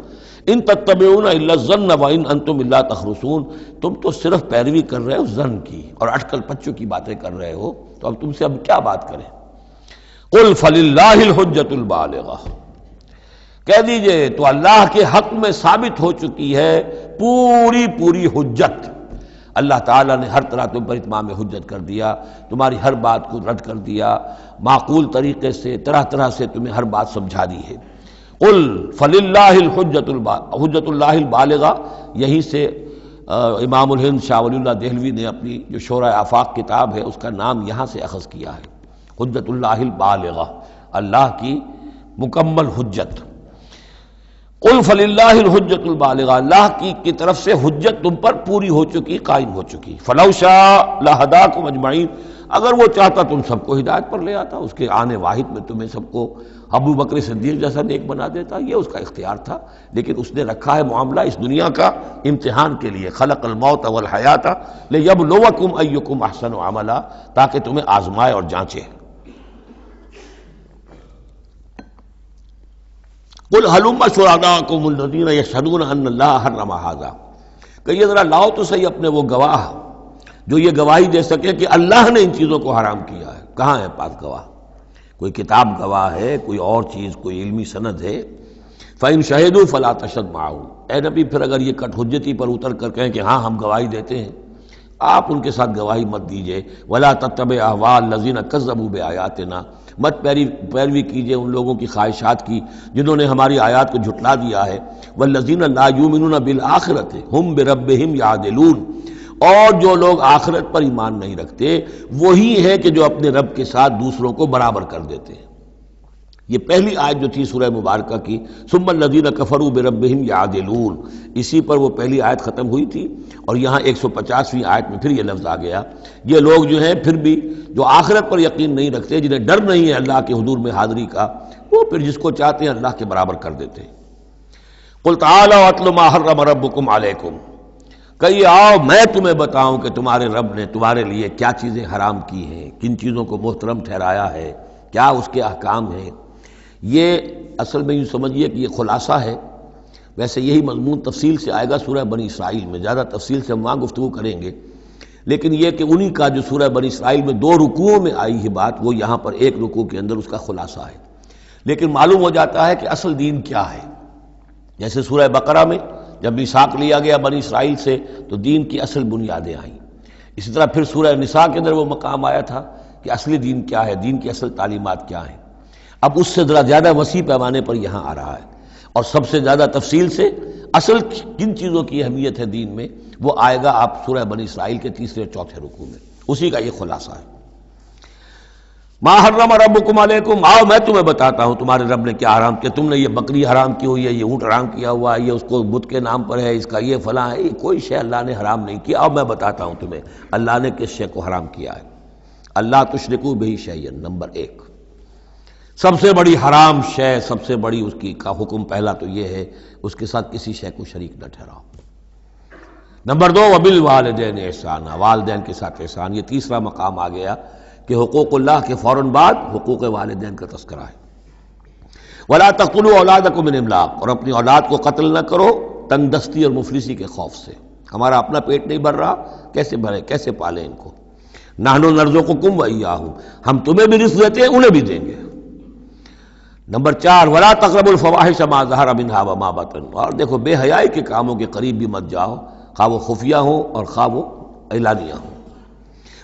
ان تتبعون الا الظن وان انتم الا تخرصون، تم تو صرف پیروی کر رہے ہو ظن کی اور اٹکل پچوں کی باتیں کر رہے ہو، تو اب تم سے اب کیا بات کریں۔ قل فللہ الحجۃ البالغہ، کہہ دیجئے تو اللہ کے حق میں ثابت ہو چکی ہے پوری حجت۔ اللہ تعالیٰ نے ہر طرح تم پر اتمام حجت کر دیا، تمہاری ہر بات کو رد کر دیا، معقول طریقے سے طرح سے تمہیں ہر بات سمجھا دی ہے۔ قل فللہ حجت اللہ البالغہ، یہیں سے امام الہند شاہ ولی اللہ دہلوی نے اپنی جو شورۂ آفاق کتاب ہے اس کا نام یہاں سے اخذ کیا ہے، حجت اللہ البالغہ، اللہ کی مکمل حجت۔ قل فللہ الحجت البالغہ، اللہ کی طرف سے حجت تم پر پوری ہو چکی، قائم ہو چکی۔ فلو شاء لہداکم اجمعین، اگر وہ چاہتا تم سب کو ہدایت پر لے آتا، اس کے آنے واحد میں تمہیں سب کو ابو بکر صدیق جیسا نیک بنا دیتا، یہ اس کا اختیار تھا، لیکن اس نے رکھا ہے معاملہ اس دنیا کا امتحان کے لیے۔ خلق الموت والحیات لیبلوکم ایکم احسن عملا، تاکہ تمہیں آزمائے اور جانچے۔ قل ہلم شرکاءکم الذین یشہدون ان اللہ حرم ھذا، کہیے ذرا لاؤ تو صحیح اپنے وہ گواہ جو یہ گواہی دے سکے کہ اللہ نے ان چیزوں کو حرام کیا ہے۔ کہاں ہے پاس گواہ؟ کوئی کتاب گواہ ہے، کوئی اور چیز، کوئی علمی سند ہے؟ فَإِن شَهِدُوا فَلَا تَشْهَدْ مَعَهُمْ، اے نبی پھر اگر یہ کٹ حجتی پر اتر کر کہیں کہ ہاں ہم گواہی دیتے ہیں، آپ ان کے ساتھ گواہی مت دیجئے۔ وَلَا تَتَّبِعْ أَهْوَاءَ الَّذِينَ كَذَّبُوا بِآيَاتِنَا، مت پیروی کیجئے ان لوگوں کی خواہشات کی جنہوں نے ہماری آیات کو جھٹلا دیا ہے۔ وَالَّذِينَ لَا يُؤْمِنُونَ بِالْآخِرَةِ هُمْ بِرَبِّهِمْ يَعْدِلُونَ، اور جو لوگ آخرت پر ایمان نہیں رکھتے وہی ہے کہ جو اپنے رب کے ساتھ دوسروں کو برابر کر دیتے ہیں۔ یہ پہلی آیت جو تھی سورہ مبارکہ کی ثم الذین کفروا بربہم یعدلون، اسی پر وہ پہلی آیت ختم ہوئی تھی، اور یہاں 150ویں آیت میں پھر یہ لفظ آ گیا۔ یہ لوگ جو ہیں پھر بھی جو آخرت پر یقین نہیں رکھتے، جنہیں ڈر نہیں ہے اللہ کے حضور میں حاضری کا، وہ پھر جس کو چاہتے ہیں اللہ کے برابر کر دیتے ہیں۔ قل تعالوا اتل ما حرم ربکم علیکم، کہیے آؤ میں تمہیں بتاؤں کہ تمہارے رب نے تمہارے لیے کیا چیزیں حرام کی ہیں، کن چیزوں کو محترم ٹھہرایا ہے، کیا اس کے احکام ہیں۔ یہ اصل میں یوں سمجھیے کہ یہ خلاصہ ہے، ویسے یہی مضمون تفصیل سے آئے گا سورہ بنی اسرائیل میں، زیادہ تفصیل سے ہم وہاں گفتگو کریں گے، لیکن یہ کہ انہی کا جو سورہ بنی اسرائیل میں 2 رکوعوں میں آئی ہے بات، وہ یہاں پر 1 رکوع کے اندر اس کا خلاصہ ہے۔ لیکن معلوم ہو جاتا ہے کہ اصل دین کیا ہے۔ جیسے سورہ بقرہ میں جب میثاق لیا گیا بنی اسرائیل سے تو دین کی اصل بنیادیں آئیں، اسی طرح پھر سورہ نساء کے اندر وہ مقام آیا تھا کہ اصلی دین کیا ہے، دین کی اصل تعلیمات کیا ہیں۔ اب اس سے ذرا زیادہ وسیع پیمانے پر یہاں آ رہا ہے، اور سب سے زیادہ تفصیل سے اصل کن چیزوں کی اہمیت ہے دین میں وہ آئے گا آپ سورہ بنی اسرائیل کے 3 اور 4 رکوع میں، اسی کا یہ خلاصہ ہے۔ ما حرم ربکم علیکم، آؤ میں تمہیں بتاتا ہوں تمہارے رب نے کیا حرام کیا۔ تم نے یہ بکری حرام کی ہوئی ہے، یہ اونٹ حرام کیا ہوا ہے، یہ اس کو بت کے نام پر ہے، اس کا یہ فلاں ہے، یہ کوئی شے اللہ نے حرام نہیں کیا۔ آؤ میں بتاتا ہوں تمہیں اللہ نے کس شے کو حرام کیا ہے۔ اللہ تشرکوا بہ شیئا، نمبر 1 سب سے بڑی حرام شے، سب سے بڑی اس کی کا حکم پہلا تو یہ ہے اس کے ساتھ کسی شے کو شریک نہ ٹھہراؤ۔ نمبر 2 وبالوالدین احسانا، والدین کے ساتھ احسان۔ یہ تیسرا مقام آ گیا کہ حقوق اللہ کے فوراً بعد حقوق والدین کا تذکرہ ہے۔ ولا تقتلوا اولادکم من املاق، اور اپنی اولاد کو قتل نہ کرو تنگ دستی اور مفلسی کے خوف سے۔ ہمارا اپنا پیٹ نہیں بھر رہا، کیسے بھرے، کیسے پالیں ان کو۔ نحن نرزقکم وایاہم، ہم تمہیں بھی رزق دیتے ہیں انہیں بھی دیں گے۔ نمبر 4 ولا تقربوا الفواحش ما ظہر منها وما بطن، اور دیکھو بے حیائی کے کاموں کے قریب بھی مت جاؤ، خواہ وہ خفیہ ہوں اور خواہ وہ اعلانیہ ہوں۔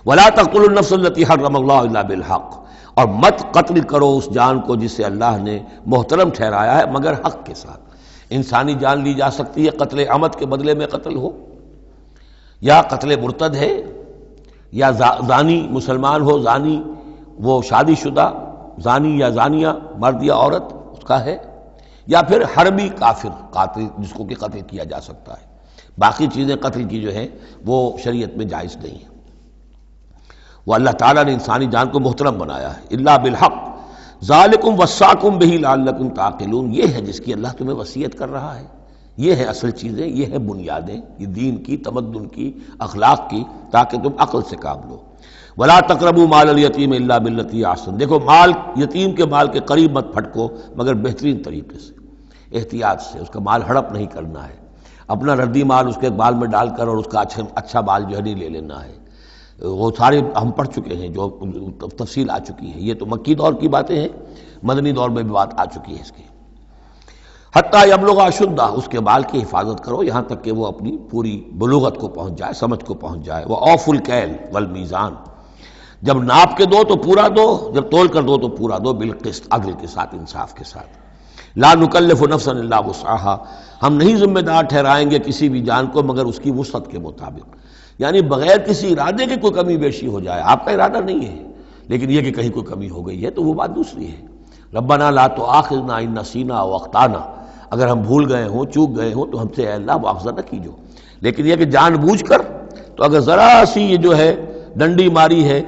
ولا تقتلوا النفس التي حرم الله الا بالحق، اور مت قتل کرو اس جان کو جسے اللہ نے محترم ٹھہرایا ہے مگر حق کے ساتھ۔ انسانی جان لی جا سکتی ہے قتل عمد کے بدلے میں قتل ہو، یا قتل مرتد ہے، یا زانی مسلمان ہو، زانی وہ شادی شدہ زانی یا زانیہ مرد یا عورت اس کا ہے، یا پھر حربی کافر قاتل جس کو کہ قتل کیا جا سکتا ہے۔ باقی چیزیں قتل کی جو ہیں وہ شریعت میں جائز نہیں ہیں۔ وہ اللہ تعالیٰ نے انسانی جان کو محترم بنایا ہے۔ الا بالحق ذالکم وصاکم بہ لعلکم تعقلون، یہ ہے جس کی اللہ تمہیں وصیت کر رہا ہے، یہ ہے اصل چیزیں، یہ ہے بنیادیں، یہ دین کی، تمدن کی، اخلاق کی، تاکہ تم عقل سے کام لو۔ ولا تقربوا مال الیتیم الا بالتی احسن، دیکھو مال یتیم کے مال کے قریب مت پھٹکو مگر بہترین طریقے سے، احتیاط سے، اس کا مال ہڑپ نہیں کرنا ہے، اپنا ردی مال اس کے بال میں ڈال کر اور اس کا اچھا مال جو ہے نہیں لے لینا ہے۔ وہ سارے ہم پڑھ چکے ہیں، جو تفصیل آ چکی ہے، یہ تو مکی دور کی باتیں ہیں، مدنی دور میں بھی بات آ چکی ہے اس کی۔ حتیٰ یبلغ اشدہ، اس کے بال کی حفاظت کرو یہاں تک کہ وہ اپنی پوری بلوغت کو پہنچ جائے، سمجھ کو پہنچ جائے۔ وہ اوفوا الکیل والمیزان، جب ناپ کے دو تو پورا دو، جب تول کر دو تو پورا دو، بالقسط، عدل کے ساتھ، انصاف کے ساتھ۔ لا نکلف نفسا الا وسعها، ہم نہیں ذمہ دار ٹھہرائیں گے کسی بھی جان کو مگر اس کی وسعت کے مطابق، یعنی بغیر کسی ارادے کے کوئی کمی بیشی ہو جائے، آپ کا ارادہ نہیں ہے لیکن یہ کہ کہیں کوئی کمی ہو گئی ہے تو وہ بات دوسری ہے۔ ربنا لا تؤاخذنا ان نسینا او اخطانا، اگر ہم بھول گئے ہوں، چوک گئے ہوں تو ہم سے اے اللہ مؤاخذہ نہ کیجو، لیکن یہ کہ جان بوجھ کر، تو اگر ذرا سی یہ جو ہے ڈنڈی ماری ہے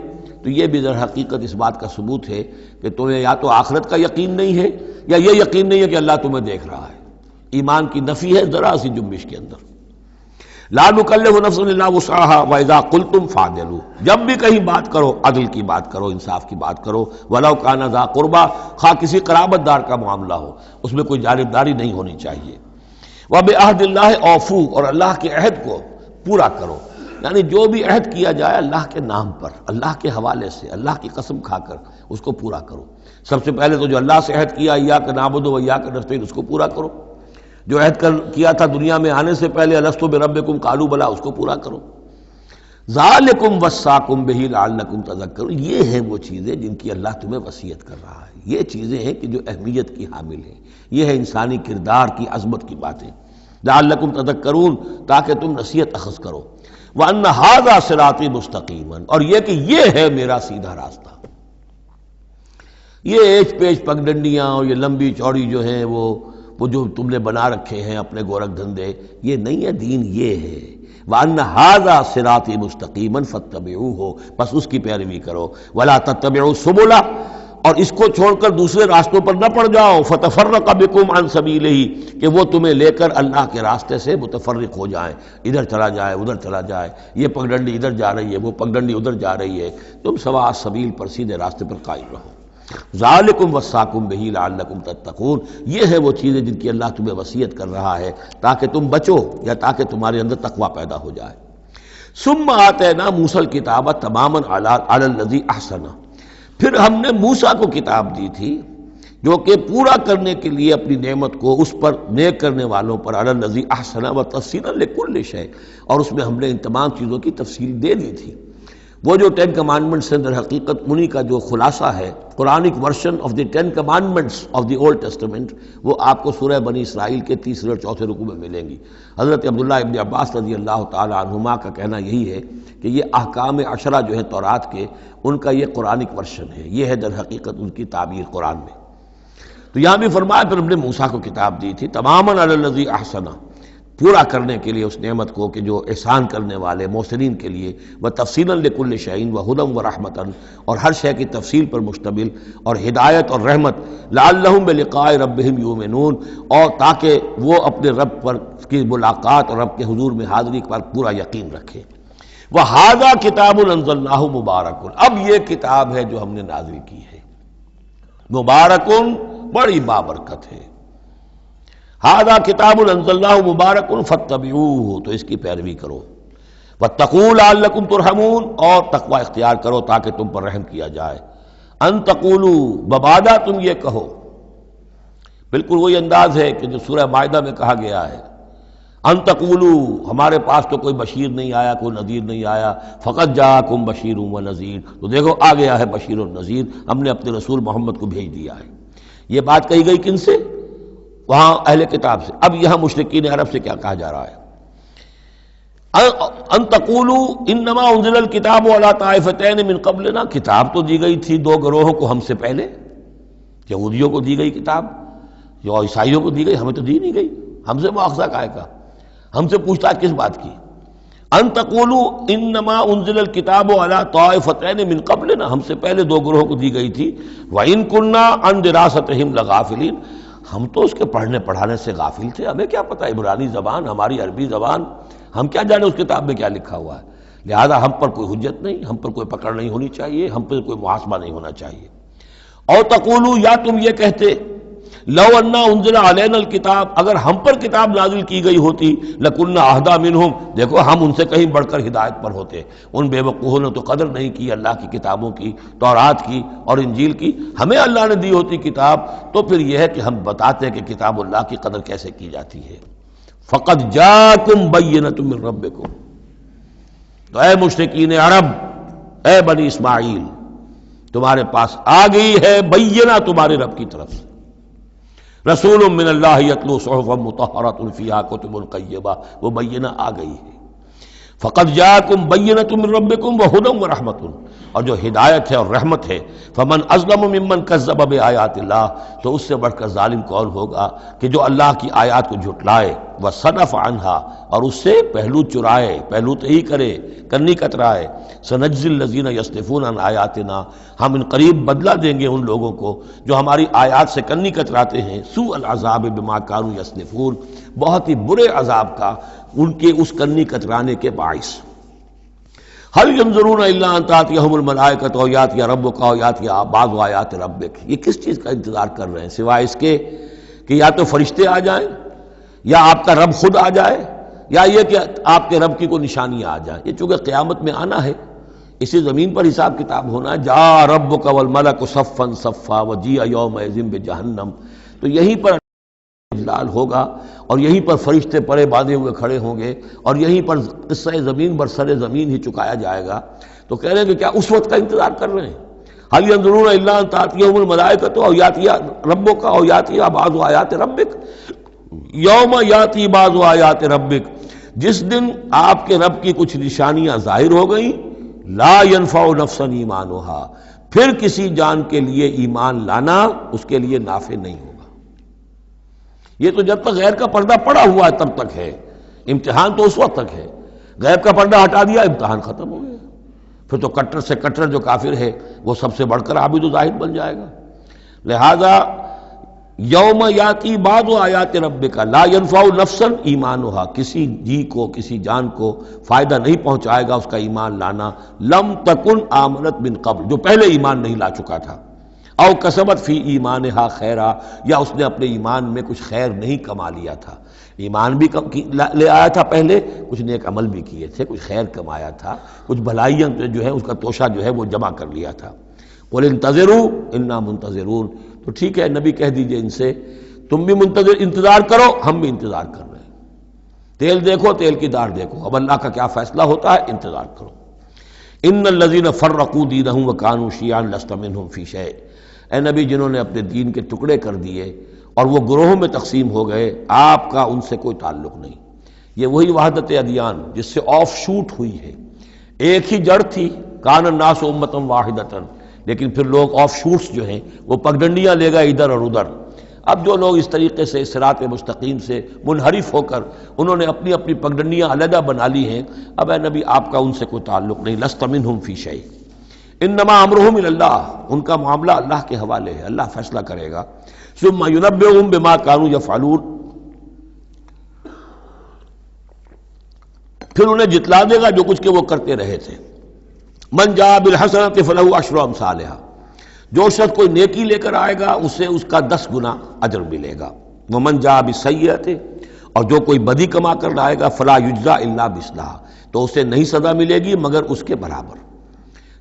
تو یہ بھی در حقیقت اس بات کا ثبوت ہے کہ تمہیں یا تو آخرت کا یقین نہیں ہے یا یہ یقین نہیں ہے کہ اللہ تمہیں دیکھ رہا ہے۔ ایمان کی نفی ہے ذرا سی جنبش کے اندر۔ لا نکلف نفسا الا وسعها واذا قلتم فاعدلوا، جب بھی کہیں بات کرو عدل کی بات کرو، انصاف کی بات کرو، ولو کان ذا قربا، خواہ کسی قرابت دار کا معاملہ ہو، اس میں کوئی جانبداری نہیں ہونی چاہیے۔ وبعہد اللہ اوفوا، اور اللہ کے عہد کو پورا کرو، یعنی جو بھی عہد کیا جائے اللہ کے نام پر، اللہ کے حوالے سے، اللہ کی قسم کھا کر اس کو پورا کرو۔ سب سے پہلے تو جو اللہ سے عہد کیا ایاک نعبد و ایاک نستعین، اس کو پورا کرو۔ جو عہد کیا تھا دنیا میں آنے سے پہلے الست بربکم قالوا بلی، اس کو پورا کرو۔ ذالکم وصاکم بہ لعلکم تذکرون، یہ ہیں وہ چیزیں جن کی اللہ تمہیں وصیت کر رہا ہے، یہ چیزیں ہیں کہ جو اہمیت کی حامل ہیں، یہ ہے انسانی کردار کی عظمت کی باتیں۔ لعلکم تذکرون، تاکہ تم نصیحت اخذ کرو۔ وَأَنَّ هَذَا صِرَاطِي مُسْتَقِيمًا، اور یہ کہ یہ ہے میرا سیدھا راستہ۔ یہ ایج پیج پگڈنڈیاں اور یہ لمبی چوڑی جو ہیں وہ جو تم نے بنا رکھے ہیں اپنے گورکھ دھندے، یہ نہیں ہے دین، یہ ہے وَأَنَّ هَذَا صِرَاطِي مُسْتَقِيمًا فَاتَّبِعُوهُ، بس اس کی پیروی کرو۔ وَلَا تَتَّبِعُوا السُّبُلَ، اور اس کو چھوڑ کر دوسرے راستوں پر نہ پڑ جاؤ، فَتَفَرَّقَ بِكُمْ عَنْ سَبِيلِهِ، کہ وہ تمہیں لے کر اللہ کے راستے سے متفرق ہو جائیں، ادھر چلا جائے ادھر چلا جائے، یہ پگڈنڈی ادھر جا رہی ہے وہ پگڈنڈی ادھر جا رہی ہے، تم سواء السبیل پر سیدھے راستے پر قائم رہو۔ ذالکم وصاکم بہ لعلکم تتقون، یہ ہے وہ چیزیں جن کی اللہ تمہیں وصیت کر رہا ہے تاکہ تم بچو یا تاکہ تمہارے اندر تقوی پیدا ہو جائے۔ ثم آتینا موسیٰ الکتاب تماما علی الذی احسن، پھر ہم نے موسیٰ کو کتاب دی تھی جو کہ پورا کرنے کے لیے اپنی نعمت کو اس پر نیک کرنے والوں پر، علی الذی احسن وتفصیلا لکل شیء، اور اس میں ہم نے ان تمام چیزوں کی تفصیل دے دی تھی۔ وہ جو 10 کمانڈمنٹس ہیں در حقیقت انہی کا جو خلاصہ ہے، Quranic version of the 10 commandments of the old testament, وہ آپ کو سورہ بنی اسرائیل کے 3 اور 4 رکوع میں ملیں گی۔ حضرت عبداللہ ابن عباس رضی اللہ تعالی عنہما کا کہنا یہی ہے کہ یہ احکام عشرہ جو ہیں تورات کے، ان کا یہ قرآنک ورژن ہے، یہ ہے در حقیقت ان کی تعبیر قرآن میں۔ تو یہاں بھی فرمایا پھر ہم نے موسیٰ کو کتاب دی تھی تماما علی الذی احسن، پورا کرنے کے لیے اس نعمت کو کہ جو احسان کرنے والے محسنین کے لیے، وتفصیلا لکل شیء وہدی ورحمۃ، اور ہر شے کی تفصیل پر مشتمل اور ہدایت اور رحمت، لعلہم بلقاء ربہم یؤمنون، اور تاکہ وہ اپنے رب پر کی ملاقات اور رب کے حضور میں حاضری پر پورا یقین رکھیں۔ وہذا کتاب انزلناہ مبارک، اب یہ کتاب ہے جو ہم نے نازل کی ہے، مبارکن، بڑی بابرکت ہے۔ ھذا کتاب انزلناہ مبارک فاتبعوہ، تو اس کی پیروی کرو۔ واتقوا لعلکم ترحمون، اور تقوی اختیار کرو تاکہ تم پر رحم کیا جائے۔ ان تقولوا، مبادا تم یہ کہو، بالکل وہی انداز ہے کہ جو سورہ مائدہ میں کہا گیا ہے، ان تقولوا، ہمارے پاس تو کوئی بشیر نہیں آیا، کوئی نذیر نہیں آیا، فقط جاءکم بشیر و نذیر، تو دیکھو آ گیا ہے بشیر و نذیر، ہم نے اپنے رسول محمد کو بھیج دیا ہے۔ یہ بات کہی گئی کن سے؟ وہاں اہل کتاب سے۔ اب یہاں مشرکین عرب سے کیا کہا جا رہا ہے؟ ان تقولوا انما انزل الکتاب علی طائفتین من قبلنا، کتاب تو دی گئی تھی 2 گروہوں کو ہم سے پہلے، یہودیوں کو دی گئی کتاب، جو عیسائیوں کو دی گئی، ہمیں تو دی نہیں گئی، ہم سے مواخذہ کائے کا، ہم سے پوچھتا کس بات کی؟ ان تقولوا انما انزل الکتاب علی طائفتین من قبلنا، ہم سے پہلے 2 گروہوں کو دی گئی تھی، وان كنا عن دراستہم لغافلین، ہم تو اس کے پڑھنے پڑھانے سے غافل تھے، ہمیں کیا پتہ عبرانی زبان، ہماری عربی زبان، ہم کیا جانے اس کتاب میں کیا لکھا ہوا ہے، لہذا ہم پر کوئی حجت نہیں، ہم پر کوئی پکڑ نہیں ہونی چاہیے، ہم پر کوئی محاسبہ نہیں ہونا چاہیے۔ اور تقولوا، یا تم یہ کہتے، لو انا انزل علینا الکتاب، اگر ہم پر کتاب نازل کی گئی ہوتی، لکنا اہدی منہم، دیکھو ہم ان سے کہیں بڑھ کر ہدایت پر ہوتے، ان بے وقوفوں نے تو قدر نہیں کی اللہ کی کتابوں کی، تورات کی اور انجیل کی، ہمیں اللہ نے دی ہوتی کتاب تو پھر یہ ہے کہ ہم بتاتے کہ کتاب اللہ کی قدر کیسے کی جاتی ہے۔ فقد جاءکم بینۃ من ربکم، تو اے مشرکین عرب، اے بنی اسماعیل، تمہارے پاس آ گئی ہے بینہ تمہارے رب کی طرف سے، رسول من اللہ یتلو صحفا مطہرۃ فیہا کتب قیمہ، وہ بینہ آ گئی ہے۔ فقد جاءکم بینۃ من ربکم وہدی ورحمۃ، اور جو ہدایت ہے اور رحمت ہے، فمن اظلم ممن کذب بآیات اللہ، تو اس سے بڑھ کر ظالم کون ہوگا کہ جو اللہ کی آیات کو جھٹلائے، وصدف عنہا، اور اس سے پہلو چرائے، پہلو تہی کرے، کنی کترائے۔ سنجزی الذین یصدفون عن آیاتنا، ہم ان قریب بدلہ دیں گے ان لوگوں کو جو ہماری آیات سے کنی کتراتے ہیں، سوء العذاب بما کانوا یصدفون، بہت ہی برے عذاب کا ان کے اس کنی کترانے کے باعث۔ هل ينظرون الا ان تاتيهم الملائکۃ او یاتی ربک او یاتی بعض آیات ربک، یہ کس چیز کا انتظار کر رہے ہیں سوائے اس کے کہ یا تو فرشتے آ جائیں، یا آپ کا رب خود آ جائے، یا یہ کہ آپ کے رب کی کوئی نشانیاں آ جائیں۔ یہ چونکہ قیامت میں آنا ہے، اسی زمین پر حساب کتاب ہونا ہے، جاء ربک والملک صفا صفا وجیء یومئذ بجہنم، تو یہیں پر اجلال ہوگا اور یہیں پر فرشتے پرے باندھے ہوئے کھڑے ہوں گے، اور یہیں پر قصہ زمین بر سر زمین ہی چکایا جائے گا۔ تو کہہ رہے ہیں کہ کیا اس وقت کا انتظار کر رہے ہیں؟ هل ينظرون الا ان تاتيهم الملائکۃ او یاتی ربک او یاتی بعض آیات ربک، یوم یاتی بعض آیات ربک، جس دن آپ کے رب کی کچھ نشانیاں ظاہر ہو گئیں، لا ينفع نفسا ایمانها، پھر کسی جان کے لیے ایمان لانا اس کے لیے نافع نہیں ہوگا۔ یہ تو جب تک غیر کا پردہ پڑا ہوا ہے تب تک ہے، امتحان تو اس وقت تک ہے، غیب کا پردہ ہٹا دیا امتحان ختم ہو گیا، پھر تو کٹر سے کٹر جو کافر ہے وہ سب سے بڑھ کر عابد و زاہد بن جائے گا۔ لہذا یوم یاتی بعض آیات ربک لا ينفع نفسا ایمانها، کسی جی کو کسی جان کو فائدہ نہیں پہنچائے گا اس کا ایمان لانا، لم تکن آمنت من قبل، جو پہلے ایمان نہیں لا چکا تھا، او کسبت فی ایمانها خیرا، یا اس نے اپنے ایمان میں کچھ خیر نہیں کما لیا تھا، ایمان بھی لے آیا تھا پہلے، کچھ نیک عمل بھی کیے تھے، کچھ خیر کمایا تھا، کچھ بھلائیاں جو ہے اس کا توشہ جو ہے وہ جمع کر لیا تھا۔ قل انتظروا انا منتظرون، تو ٹھیک ہے نبی کہہ دیجئے ان سے تم بھی انتظار کرو، ہم بھی انتظار کر رہے ہیں، تیل دیکھو تیل کی دار دیکھو، اب اللہ کا کیا فیصلہ ہوتا ہے انتظار کرو۔ ان الذین فرقوا دینہم وکانوا شیعا لست منہم فی شیء، اے نبی جنہوں نے اپنے دین کے ٹکڑے کر دیے اور وہ گروہوں میں تقسیم ہو گئے، آپ کا ان سے کوئی تعلق نہیں۔ یہ وہی وحدت ادیان جس سے آف شوٹ ہوئی ہے، ایک ہی جڑ تھی، کان الناس امۃ واحدۃ، لیکن پھر لوگ آف شوٹس جو ہیں وہ پگڈنڈیاں لے گئے ادھر اور ادھر۔ اب جو لوگ اس طریقے سے صراط مستقیم سے منحرف ہو کر انہوں نے اپنی اپنی پگڈنڈیاں علیحدہ بنا لی ہیں، اب اے نبی آپ کا ان سے کوئی تعلق نہیں، لست منہم فی شیء انما امرہم الی اللہ، ان کا معاملہ اللہ کے حوالے ہے، اللہ فیصلہ کرے گا۔ ثم ینبئہم بما کانوا یفعلون، پھر انہیں جتلا دے گا جو کچھ کہ وہ کرتے رہے تھے۔ من جاء بالحسنۃ فلہ عشر امثالھا، جو شخص کوئی نیکی لے کر آئے گا اسے اس کا 10 گنا اجر ملے گا۔ ومن جاء بالسیئۃ، اور جو کوئی بدی کما کر لائے گا فلا یجزا الا مثلھا، تو اسے نہیں سزا ملے گی مگر اس کے برابر۔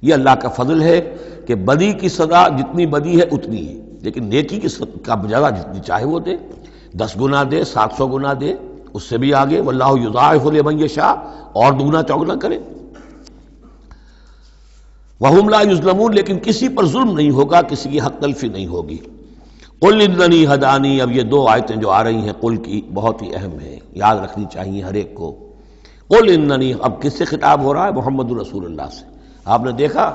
یہ اللہ کا فضل ہے کہ بدی کی سزا جتنی بدی ہے اتنی ہے، لیکن نیکی کی کا جزا جتنی چاہے وہ دے، 10 گنا دے، 700 گنا دے، اس سے بھی آگے، واللہ یضاعف لمن یشاء، اور دگنا چوگنا کرے۔ وہم لا یظلمون، لیکن کسی پر ظلم نہیں ہوگا، کسی کی حق تلفی نہیں ہوگی۔ قل اننی ہدانی، اب یہ 2 آیتیں جو آ رہی ہیں قل کی بہت ہی اہم ہیں، یاد رکھنی چاہیے ہر ایک کو۔ قل اننی، اب کس سے خطاب ہو رہا ہے؟ محمد رسول اللہ سے۔ آپ نے دیکھا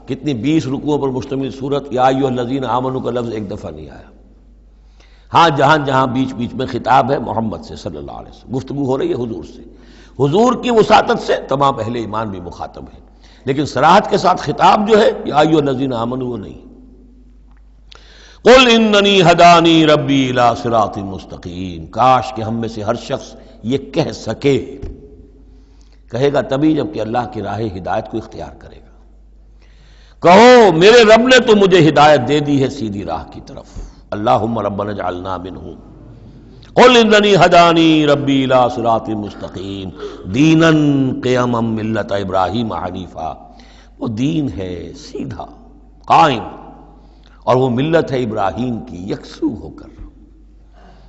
کتنی 20 رکوعوں پر مشتمل سورت یا ایھا الذین آمنوا کا لفظ ایک دفعہ نہیں آیا۔ ہاں جہاں جہاں بیچ بیچ میں خطاب ہے محمد سے صلی اللہ علیہ وسلم، گفتگو ہو رہی ہے حضور سے، حضور کی وساطت سے تمام اہل ایمان بھی مخاطب ہیں، لیکن صراحت کے ساتھ خطاب جو ہے یا ایھا الذین آمنوا وہ نہیں۔ قل اننی ہدانی ربی الی صراط مستقیم، کاش کہ ہم میں سے ہر شخص یہ کہہ سکے، کہے گا تبھی جب کہ اللہ کی راہ ہدایت کو اختیار کرے گا۔ کہو میرے رب نے تو مجھے ہدایت دے دی ہے سیدھی راہ کی طرف، اللہم ربنا اجعلنا منہم۔ قل اننی ہدانی ربی الی صراط مستقیم دینا قیما ملت ابراہیم حنیفا، وہ دین ہے سیدھا قائم، اور وہ ملت ہے ابراہیم کی یکسو ہو کر،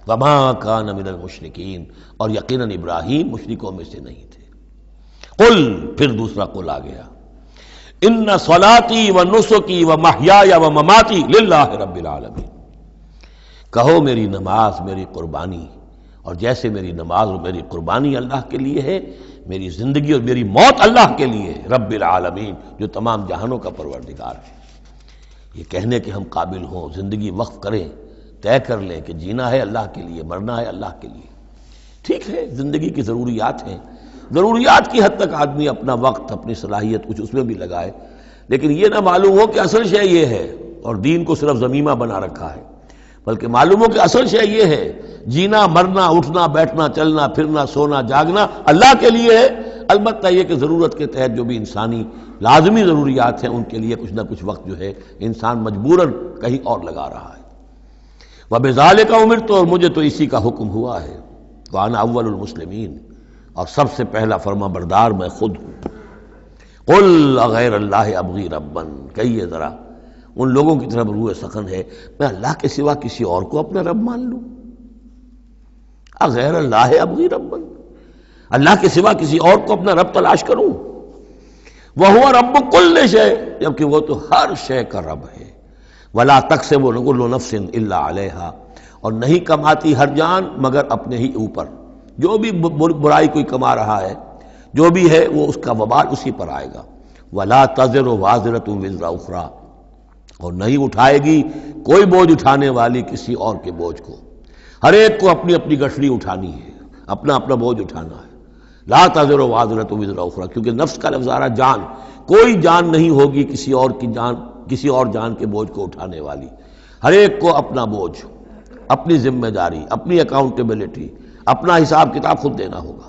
وما کان من المشرکین، اور یقیناً ابراہیم مشرکوں میں سے نہیں تھے۔ قل، پھر دوسرا قل آ گیا، ان صلاتی و نسکی و محیای و مماتی للہ رب العالمین، کہو میری نماز میری قربانی، اور جیسے میری نماز اور میری قربانی اللہ کے لیے ہے، میری زندگی اور میری موت اللہ کے لیے ہے، رب العالمین جو تمام جہانوں کا پروردگار ہے۔ یہ کہنے کے ہم قابل ہوں، زندگی وقف کریں، طے کر لیں کہ جینا ہے اللہ کے لیے، مرنا ہے اللہ کے لیے۔ ٹھیک ہے زندگی کی ضروریات ہیں، ضروریات کی حد تک آدمی اپنا وقت اپنی صلاحیت کچھ اس میں بھی لگائے، لیکن یہ نہ معلوم ہو کہ اصل شے یہ ہے اور دین کو صرف ضمیمہ بنا رکھا ہے، بلکہ معلوم ہو کہ اصل شے یہ ہے، جینا مرنا اٹھنا بیٹھنا چلنا پھرنا سونا جاگنا اللہ کے لیے ہے، البتہ یہ کہ ضرورت کے تحت جو بھی انسانی لازمی ضروریات ہیں ان کے لیے کچھ نہ کچھ وقت جو ہے انسان مجبوراً کہیں اور لگا رہا ہے۔ وَبِذَالِكَ أُمِرْتُ، اور مجھے تو اسی کا حکم ہوا ہے، وَأَنَا أَوَّلُ الْمُسْلِمِينَ، اور سب سے پہلا فرما بردار میں خود ہوں۔ قُلْ أَغَيْرَ اللَّهِ أَبْغِي رَبًّا، کہیے ذرا ان لوگوں کی طرف روح سخن ہے، میں اللہ کے سوا کسی اور کو اپنا رب مان لوں؟ اغیر اللہ ابغی ربًا، اللہ کے سوا کسی اور کو اپنا رب تلاش کروں؟ وَهُوَ رَبُّ كُلِّ شَيْءٍ، جبکہ وہ تو ہر شے کا رب ہے۔ وَلَا تَكْسِبُ كُلُّ نَفْسٍ إِلَّا عَلَيْهَا، اور نہیں کماتی ہر جان مگر اپنے ہی اوپر، جو بھی برائی کوئی کما رہا ہے، جو بھی ہے وہ اس کا وبال اسی پر آئے گا۔ وَلَا تَزِرُ وَازِرَةٌ وِزْرَ أُخْرَىٰ، اور نہیں اٹھائے گی کوئی بوجھ اٹھانے والی کسی اور کے بوجھ کو۔ ہر ایک کو اپنی اپنی گٹھڑی اٹھانی ہے، اپنا اپنا بوجھ اٹھانا ہے۔ لا تزر وازرۃ وزر اخرى، کیونکہ نفس کا لفظ آ رہا جان، کوئی جان نہیں ہوگی کسی اور جان کے بوجھ کو اٹھانے والی۔ ہر ایک کو اپنا بوجھ، اپنی ذمہ داری، اپنی اکاؤنٹیبلٹی، اپنا حساب کتاب خود دینا ہوگا۔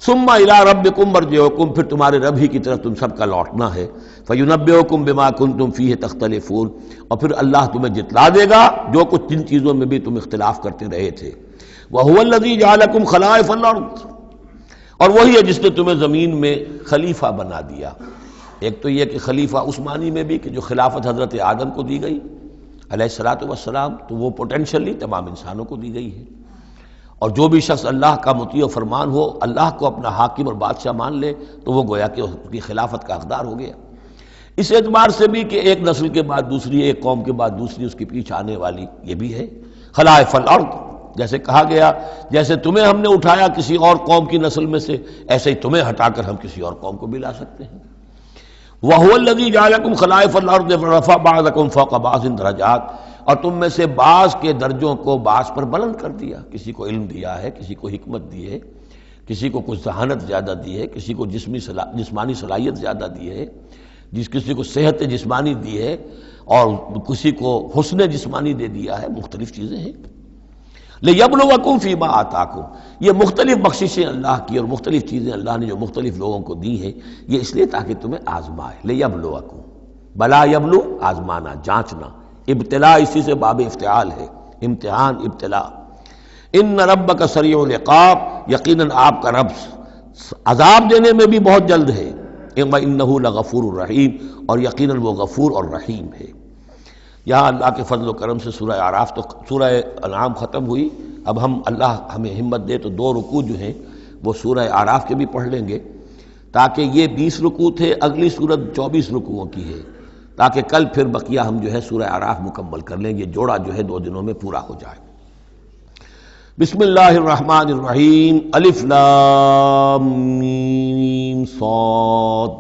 ثم الی ربکم مرجعکم، پھر تمہارے رب ہی کی طرف تم سب کا لوٹنا ہے۔ فینبئکم بما کنتم فیہ تختلفون، اور پھر اللہ تمہیں جتلا دے گا جو کچھ جن چیزوں میں بھی تم اختلاف کرتے رہے تھے۔ وہو الذی جعلکم خلائف الارض، اور وہی ہے جس نے تمہیں زمین میں خلیفہ بنا دیا۔ ایک تو یہ کہ خلیفہ اس معنی میں بھی کہ جو خلافت حضرت آدم کو دی گئی علیہ الصلوۃ والسلام، تو وہ پوٹینشلی تمام انسانوں کو دی گئی ہے، اور جو بھی شخص اللہ کا مطیع و فرمان ہو، اللہ کو اپنا حاکم اور بادشاہ مان لے، تو وہ گویا کہ اس کی خلافت کا حقدار ہو گیا۔ اس اعتبار سے بھی کہ ایک نسل کے بعد دوسری، ایک قوم کے بعد دوسری اس کے پیچھے آنے والی، یہ بھی ہے خلائف الارض۔ جیسے کہا گیا جیسے تمہیں ہم نے اٹھایا کسی اور قوم کی نسل میں سے، ایسے ہی تمہیں ہٹا کر ہم کسی اور قوم کو بھی لا سکتے ہیں۔ وَهُوَ الَّذِي جَعَلَكُمْ خَلَائِفَ الْأَرْضِ وَرَفَعَ بَعْضَكُمْ فَوْقَ بَعْضٍ دَرَجَاتٍ، اور تم میں سے بعض کے درجوں کو بعض پر بلند کر دیا۔ کسی کو علم دیا ہے، کسی کو حکمت دی ہے، کسی کو کچھ ذہانت زیادہ دی ہے، کسی کو جسمانی صلاحیت زیادہ دی ہے، کسی کو صحت جسمانی دی ہے، اور کسی کو حسن جسمانی دے دیا ہے۔ مختلف چیزیں ہیں۔ لِيَبْلُوَكُمْ فِي مَا آتَاكُمْ، یہ مختلف بخششیں اللہ کی اور مختلف چیزیں اللہ نے جو مختلف لوگوں کو دی ہیں، یہ اس لیے تاکہ تمہیں آزمائے۔ لِيَبْلُوَكُمْ، بلا یبلو آزمانا، جانچنا، ابتلاء اسی سے باب افتعال ہے، امتحان، ابتلاء۔ ان ربک سریع العقاب، یقیناً آپ کا رب عذاب دینے میں بھی بہت جلد ہے۔ انہ لغفور الرحیم، اور یقیناً وہ غفور اور رحیم ہے۔ یہاں اللہ کے فضل و کرم سے سورہ اعراف تو سورہ انعام ختم ہوئی۔ اب ہم اللہ ہمیں ہمت دے تو 2 رکوع جو ہیں وہ سورہ اعراف کے بھی پڑھ لیں گے، تاکہ یہ 20 رکوع تھے، اگلی سورت 24 رکوعوں کی ہے، تاکہ کل پھر بقیہ ہم جو ہے سورہ اعراف مکمل کر لیں گے، جوڑا جو ہے 2 دنوں میں پورا ہو جائے۔ بسم اللہ الرحمن الرحیم، الف لام میم صاد،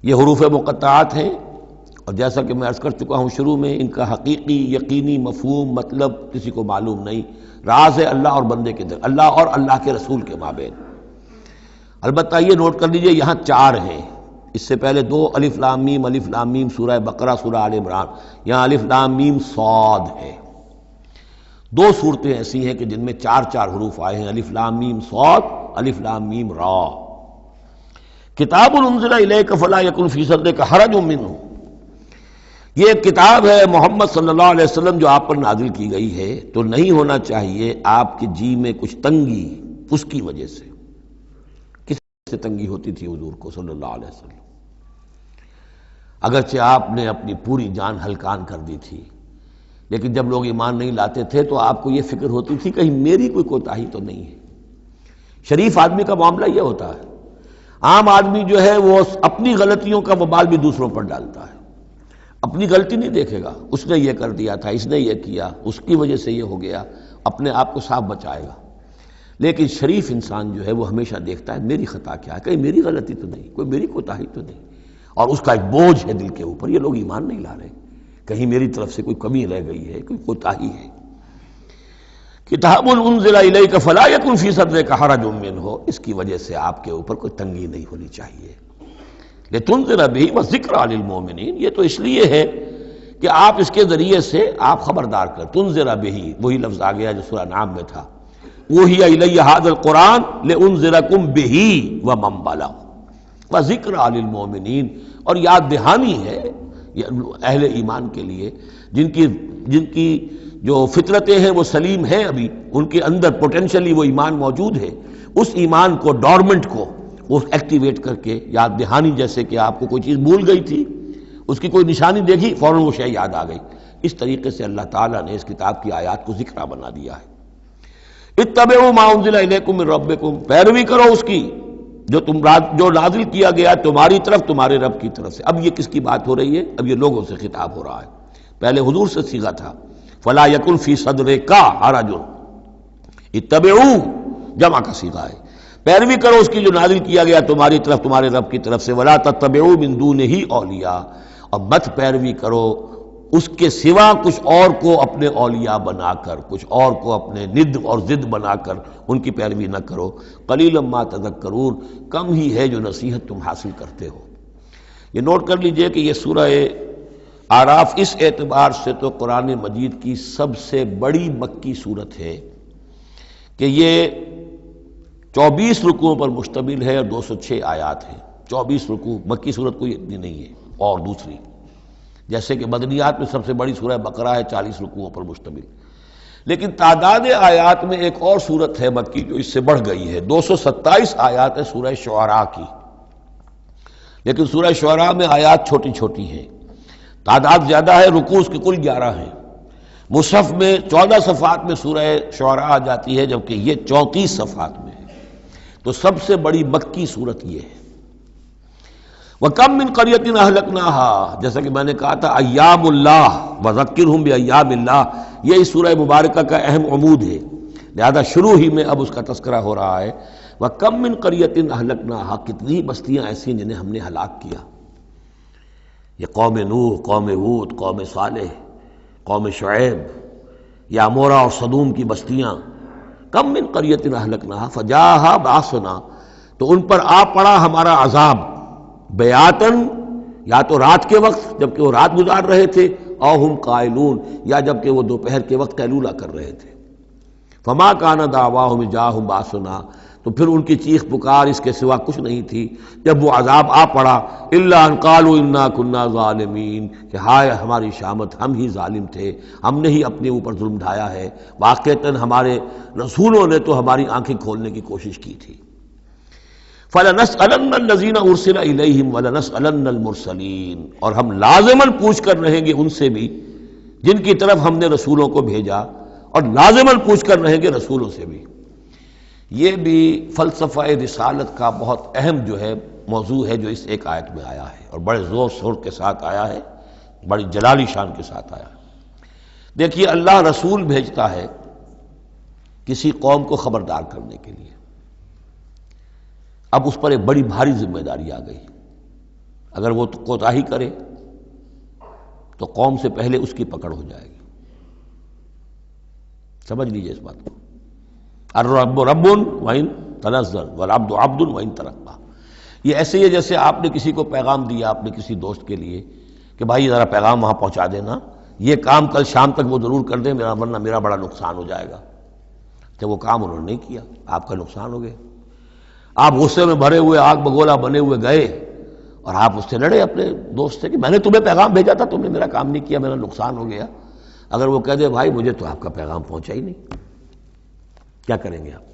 یہ حروف مقطعات ہیں، اور جیسا کہ میں عرض کر چکا ہوں شروع میں، ان کا حقیقی یقینی مفہوم مطلب کسی کو معلوم نہیں، راز ہے اللہ اور بندے کے درمیان، اللہ اور اللہ کے رسول کے مابین۔ البتہ یہ نوٹ کر لیجئے یہاں 4 ہیں، اس سے پہلے 2 الف لام میم سورہ بقرہ سورہ آل عمران، یہاں الف لام میم صاد ہے۔ 2 صورتیں ایسی ہیں کہ جن میں 4 حروف آئے ہیں، الف لام میم صاد، الف لام میم را۔ کتاب انزل الیک فلا یکن فی صدرک حرج منہ، یہ ایک کتاب ہے محمد صلی اللہ علیہ وسلم جو آپ پر نازل کی گئی ہے، تو نہیں ہونا چاہیے آپ کے جی میں کچھ تنگی اس کی وجہ سے۔ کس سے تنگی ہوتی تھی حضور کو صلی اللہ علیہ وسلم؟ اگرچہ آپ نے اپنی پوری جان ہلکان کر دی تھی، لیکن جب لوگ ایمان نہیں لاتے تھے تو آپ کو یہ فکر ہوتی تھی کہیں میری کوئی کوتاہی تو نہیں ہے۔ شریف آدمی کا معاملہ یہ ہوتا ہے، عام آدمی جو ہے وہ اپنی غلطیوں کا وبال بھی دوسروں پر ڈالتا ہے، اپنی غلطی نہیں دیکھے گا، اس نے یہ کر دیا تھا، اس نے یہ کیا، اس کی وجہ سے یہ ہو گیا، اپنے آپ کو صاف بچائے گا۔ لیکن شریف انسان جو ہے وہ ہمیشہ دیکھتا ہے میری خطا کیا ہے، کہیں میری غلطی تو نہیں، کوئی میری کوتاہی تو نہیں، اور اس کا ایک بوجھ ہے دل کے اوپر، یہ لوگ ایمان نہیں لا رہے، کہیں میری طرف سے کوئی کمی رہ گئی ہے، کوئی کوتاہی ہے۔ کتاب انزل الیک فلا یکن فی صدرک حرج منہ، اس کی وجہ سے آپ کے اوپر کوئی تنگی نہیں ہونی چاہیے۔ لتنذر بہ وذکریٰ للمؤمنین، یہ تو اس لیے ہے کہ آپ اس کے ذریعے سے آپ خبردار کر، تنذر بہ، وہی لفظ آ گیا جو سورہ نام میں تھا، اوحی الی ھذا القرآن لانذرکم بہ ومن بلغ وذکریٰ للمؤمنین، اور یاد دہانی ہے اہل ایمان کے لیے جن کی جو فطرتیں ہیں وہ سلیم ہیں، ابھی ان کے اندر پوٹینشلی وہ ایمان موجود ہے، اس ایمان کو ڈورمنٹ کو وہ ایکٹیویٹ کر کے یاد دہانی، جیسے کہ آپ کو کوئی چیز بھول گئی تھی، اس کی کوئی نشانی دیکھی فوراً وہ شے یاد آ گئی، اس طریقے سے اللہ تعالیٰ نے اس کتاب کی آیات کو ذکرہ بنا دیا ہے۔ اتبعوا ما انزل الیکم من ربکم، پیروی کرو اس کی جو نازل کیا گیا تمہاری طرف تمہارے رب کی طرف سے۔ اب یہ کس کی بات ہو رہی ہے؟ اب یہ لوگوں سے خطاب ہو رہا ہے، پہلے حضور سے صیغہ تھا، فلا یکن فی صدرک حرج، اتبعو جمع کا صیغہ ہے، پیروی کرو اس کی جو نازل کیا گیا تمہاری طرف تمہارے رب کی طرف سے، ولا تتبعوا من دونہ اولیاء، اور مت پیروی کرو اس کے سوا کچھ اور کو اپنے اولیاء بنا کر، کچھ اور کو اپنے ند اور ضد بنا کر ان کی پیروی نہ کرو، قلیلا ما تذکرون، کم ہی ہے جو نصیحت تم حاصل کرتے ہو۔ یہ نوٹ کر لیجئے کہ یہ سورہ اعراف اس اعتبار سے تو قرآن مجید کی سب سے بڑی مکی صورت ہے کہ یہ 24 رکوعوں پر مشتمل ہے اور 206 آیات ہیں۔ 24 رکوع، مکی صورت کوئی اتنی نہیں ہے، اور دوسری جیسے کہ مدنیات میں سب سے بڑی سورہ بقرہ ہے 40 رکوعوں پر مشتمل، لیکن تعداد آیات میں ایک اور سورت ہے مکی جو اس سے بڑھ گئی ہے، 227 آیات ہے سورہ شعراء کی، لیکن سورہ شعراء میں آیات چھوٹی چھوٹی ہیں، تعداد زیادہ ہے، رکوع اس کے کل 11 ہیں۔ مصحف میں 14 صفحات میں سورہ شعراء آ جاتی ہے جبکہ یہ 34 صفحات میں ہے، تو سب سے بڑی مکی صورت یہ ہے۔ وَكَمْ مِنْ قَرْيَةٍ أَهْلَكْنَاهَا، جیسا کہ میں نے کہا تھا ایام اللہ وذکرہم بایام اللہ، یہ اس سورہ مبارکہ کا اہم عمود ہے، لہذا شروع ہی میں اب اس کا تذکرہ ہو رہا ہے۔ وَكَمْ مِنْ قَرْيَةٍ أَهْلَكْنَاهَا، کتنی بستیاں ایسی جنہیں ہم نے ہلاک کیا، یہ قوم نوح، قوم ہود، قوم صالح، قوم شعیب، یا عمورہ اور صدوم کی بستیاں، کم من قریۃ اہلکناہا فجاءھا بأسنا، تو ان پر آ پڑا ہمارا عذاب، بیاتن، یا تو رات کے وقت جبکہ وہ رات گزار رہے تھے، او ہم قائلون، یا جبکہ وہ دوپہر کے وقت قیلولہ کر رہے تھے۔ فما کان دعواہم اذ جاءھم بأسنا، تو پھر ان کی چیخ پکار اس کے سوا کچھ نہیں تھی جب وہ عذاب آ پڑا، الا ان قالوا انا کنا ظالمین، کہ ہائے ہماری شامت، ہم ہی ظالم تھے، ہم نے ہی اپنے اوپر ظلم ڈھایا ہے، واقعتاً ہمارے رسولوں نے تو ہماری آنکھیں کھولنے کی کوشش کی تھی۔ فَلَنَسْأَلَنَّ الَّذِينَ أُرْسِلَ إِلَيْهِمْ وَلَنَسْأَلَنَّ الْمُرْسَلِينَ، اور ہم لازماً پوچھ کر رہیں گے ان سے بھی جن کی طرف ہم نے رسولوں کو بھیجا، اور لازماً پوچھ کر رہیں گے رسولوں سے بھی۔ یہ بھی فلسفہ رسالت کا بہت اہم جو ہے موضوع ہے جو اس ایک آیت میں آیا ہے، اور بڑے زور شور کے ساتھ آیا ہے، بڑی جلالی شان کے ساتھ آیا ہے۔ دیکھیے اللہ رسول بھیجتا ہے کسی قوم کو خبردار کرنے کے لیے، اب اس پر ایک بڑی بھاری ذمہ داری آ گئی، اگر وہ کوتاہی کرے تو قوم سے پہلے اس کی پکڑ ہو جائے گی۔ سمجھ لیجیے اس بات کو، الرب رب وَإِن تنزل والعبد عبد وَإِن ترقى، یہ ایسے ہی ہے جیسے آپ نے کسی کو پیغام دیا اپنے کسی دوست کے لیے کہ بھائی ذرا پیغام وہاں پہنچا دینا، یہ کام کل شام تک وہ ضرور کر دیں، ورنہ میرا بڑا نقصان ہو جائے گا۔ کہ وہ کام انہوں نے نہیں کیا، آپ کا نقصان ہو گیا، آپ غصے میں بھرے ہوئے آگ بگولا بنے ہوئے گئے اور آپ اس سے لڑے اپنے دوست سے کہ میں نے تمہیں پیغام بھیجا تھا، تم نے میرا کام نہیں کیا، میرا نقصان ہو گیا۔ اگر وہ کہہ دے بھائی مجھے تو آپ کا پیغام پہنچا ہی نہیں، کیا کریں گے آپ؟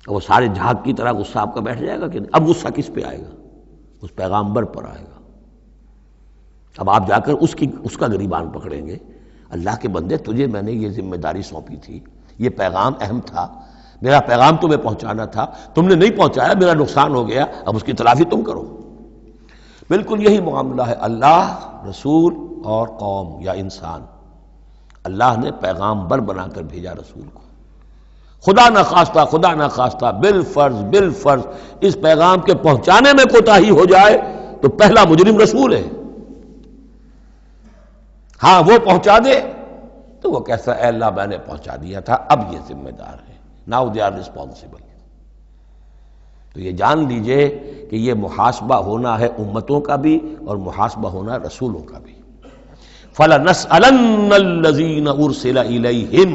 وہ سارے جھاگ کی طرح غصہ آپ کا بیٹھ جائے گا کہ نہیں؟ اب غصہ کس پہ آئے گا؟ اس پیغامبر پر آئے گا۔ اب آپ جا کر اس کا گریبان پکڑیں گے، اللہ کے بندے تجھے میں نے یہ ذمہ داری سونپی تھی، یہ پیغام اہم تھا، میرا پیغام تمہیں پہنچانا تھا، تم نے نہیں پہنچایا، میرا نقصان ہو گیا، اب اس کی تلافی تم کرو۔ بالکل یہی معاملہ ہے اللہ، رسول اور قوم یا انسان۔ اللہ نے پیغامبر بنا کر بھیجا رسول کو، خدا نہ خواستہ بالفرض اس پیغام کے پہنچانے میں کوتاہی ہو جائے تو پہلا مجرم رسول ہے۔ ہاں وہ پہنچا دے تو وہ کیسا اے اللہ میں نے پہنچا دیا تھا، اب یہ ذمہ دار ہے، ناؤ دے آر ریسپانسبل۔ تو یہ جان لیجئے کہ یہ محاسبہ ہونا ہے امتوں کا بھی اور محاسبہ ہونا رسولوں کا بھی۔ فَلَنَسْأَلَنَّ الَّذِينَ أُرْسِلَ إِلَيْهِمْ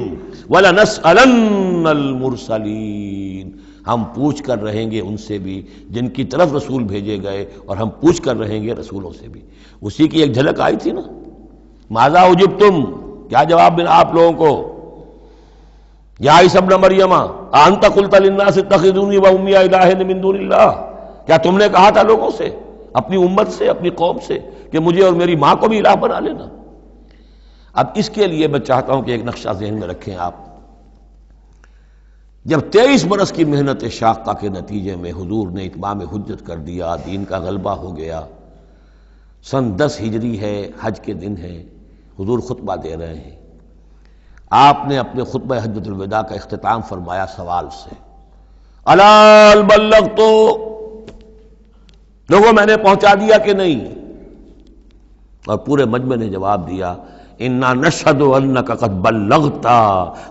وَلَنَسْأَلَنَّ الْمُرْسَلِينَ، ہم پوچھ کر رہیں گے ان سے بھی جن کی طرف رسول بھیجے گئے، اور ہم پوچھ کر رہیں گے رسولوں سے بھی۔ اسی کی ایک جھلک آئی تھی نا، ماذا اجبتم، کیا جواب ملا آپ لوگوں کو؟ یا عیسی ابن مریم انت قلت للناس اتخذونی وامي الہین من دون اللہ، کیا تم نے کہا تھا لوگوں سے، اپنی امت سے، اپنی قوم سے کہ مجھے اور میری ماں کو بھی الہ بنا لینا؟ اب اس کے لیے میں چاہتا ہوں کہ ایک نقشہ ذہن میں رکھیں آپ۔ جب 23 برس کی محنت شاقہ کے نتیجے میں حضور نے اتمام حجت کر دیا، دین کا غلبہ ہو گیا، سن 10 ہجری ہے، حج کے دن ہے، حضور خطبہ دے رہے ہیں، آپ نے اپنے خطبہ حجۃ الوداع کا اختتام فرمایا سوال سے، الا هل بلغت، لوگوں میں نے پہنچا دیا کہ نہیں؟ اور پورے مجمع نے جواب دیا، انا نشهد انك قد بلغت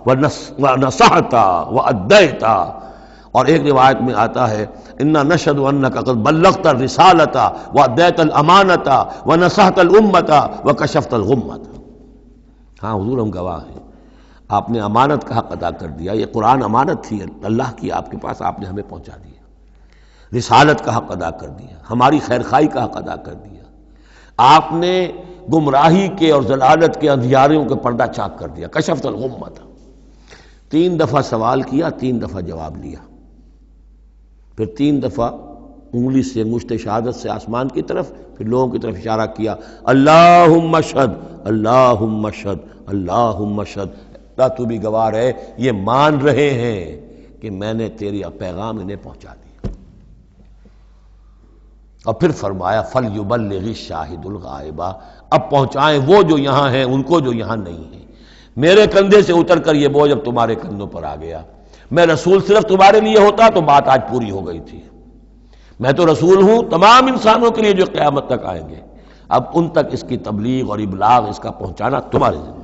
ونصحت واديت۔ اور ایک روایت میں آتا ہے انا نشهد انك قد بلغت الرسالة واديت الامانة ونصحت الامة وكشفت الغمة۔ ہاں حضور ہم گواہ ہیں، آپ نے امانت کا حق ادا کر دیا، یہ قرآن امانت تھی اللہ کی آپ کے پاس، آپ نے ہمیں پہنچا دیا، رسالت کا حق ادا کر دیا، ہماری خیر خواہی کا حق ادا کر دیا، آپ نے گمراہی کے اور ضلالت کے اندھیاروں کے پردہ چاک کر دیا، کشفت الغمۃ۔ 3 دفعہ سوال کیا، 3 دفعہ جواب لیا، پھر 3 دفعہ انگلی سے انگشت شہادت سے آسمان کی طرف، پھر لوگوں کی طرف اشارہ کیا، اللہم اشہد اللہم اشہد اللہم اشہد، اللہ تو بھی گواہ ہے، یہ مان رہے ہیں کہ میں نے تیری پیغام انہیں پہنچا دیا۔ اور پھر فرمایا فَلْيُبَلِّغِ الشَّاهِدُ الْغَائِبَ، اب پہنچائیں وہ جو یہاں ہیں ان کو جو یہاں نہیں ہیں۔ میرے کندھے سے اتر کر یہ بوجھ اب تمہارے کندھوں پر آ گیا، میں رسول صرف تمہارے لیے ہوتا تو بات آج پوری ہو گئی تھی، میں تو رسول ہوں تمام انسانوں کے لیے جو قیامت تک آئیں گے، اب ان تک اس کی تبلیغ اور ابلاغ، اس کا پہنچانا تمہارے ذمہ ہے۔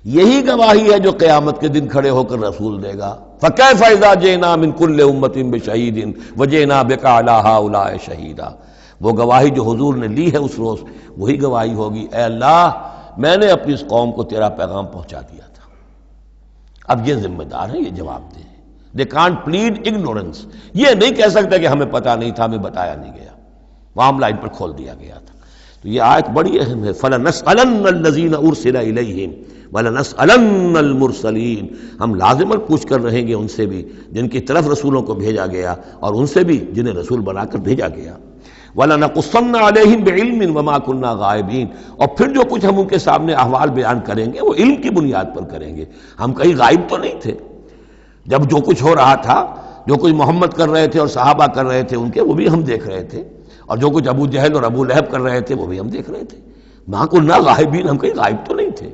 یہی گواہی ہے جو قیامت کے دن کھڑے ہو کر رسول دے گا، فَكَيْفَ إِذَا جِئْنَا مِن كُلِّ أُمَّةٍ بِشَهِيدٍ وَجِئْنَا بِكَ عَلَىٰ هَٰؤُلَاءِ شَهِيدًا۔ وہ گواہی جو حضور نے لی ہے اس روز، وہی گواہی ہوگی، اے اللہ میں نے اپنی اس قوم کو تیرا پیغام پہنچا دیا تھا، اب یہ ذمہ دار ہیں، یہ جواب دیں۔ They can't plead ignorance، یہ نہیں کہہ سکتے کہ ہمیں پتہ نہیں تھا، ہمیں بتایا نہیں گیا، معاملہ ان پر کھول دیا گیا تھا۔ تو یہ آیت بڑی اہم ہے، فَلَنَسْأَلَنَّ الَّذِينَ أُرْسِلَ إِلَيْهِمْ وَلَنَسْأَلَنَّ الْمُرْسَلِينَ، ہم لازماً پوچھ کر رہیں گے ان سے بھی جن کی طرف رسولوں کو بھیجا گیا، اور ان سے بھی جنہیں رسول بنا کر بھیجا گیا۔ وَلَنَقُصَّنَّ عَلَيْهِمْ بِعِلْمٍ وَمَا كُنَّا غَائِبِينَ، اور پھر جو کچھ ہم ان کے سامنے احوال بیان کریں گے وہ علم کی بنیاد پر کریں گے، ہم کہیں غائب تو نہیں تھے۔ جب جو کچھ ہو رہا تھا، جو کچھ محمد کر رہے تھے اور صحابہ کر رہے تھے ان کے، وہ بھی ہم دیکھ رہے تھے، اور جو کچھ ابو جہل اور ابو لہب کر رہے تھے وہ بھی ہم دیکھ رہے تھے۔ مَا كُنَّا غَائِبِينَ، ہم کہیں غائب تو نہیں تھے،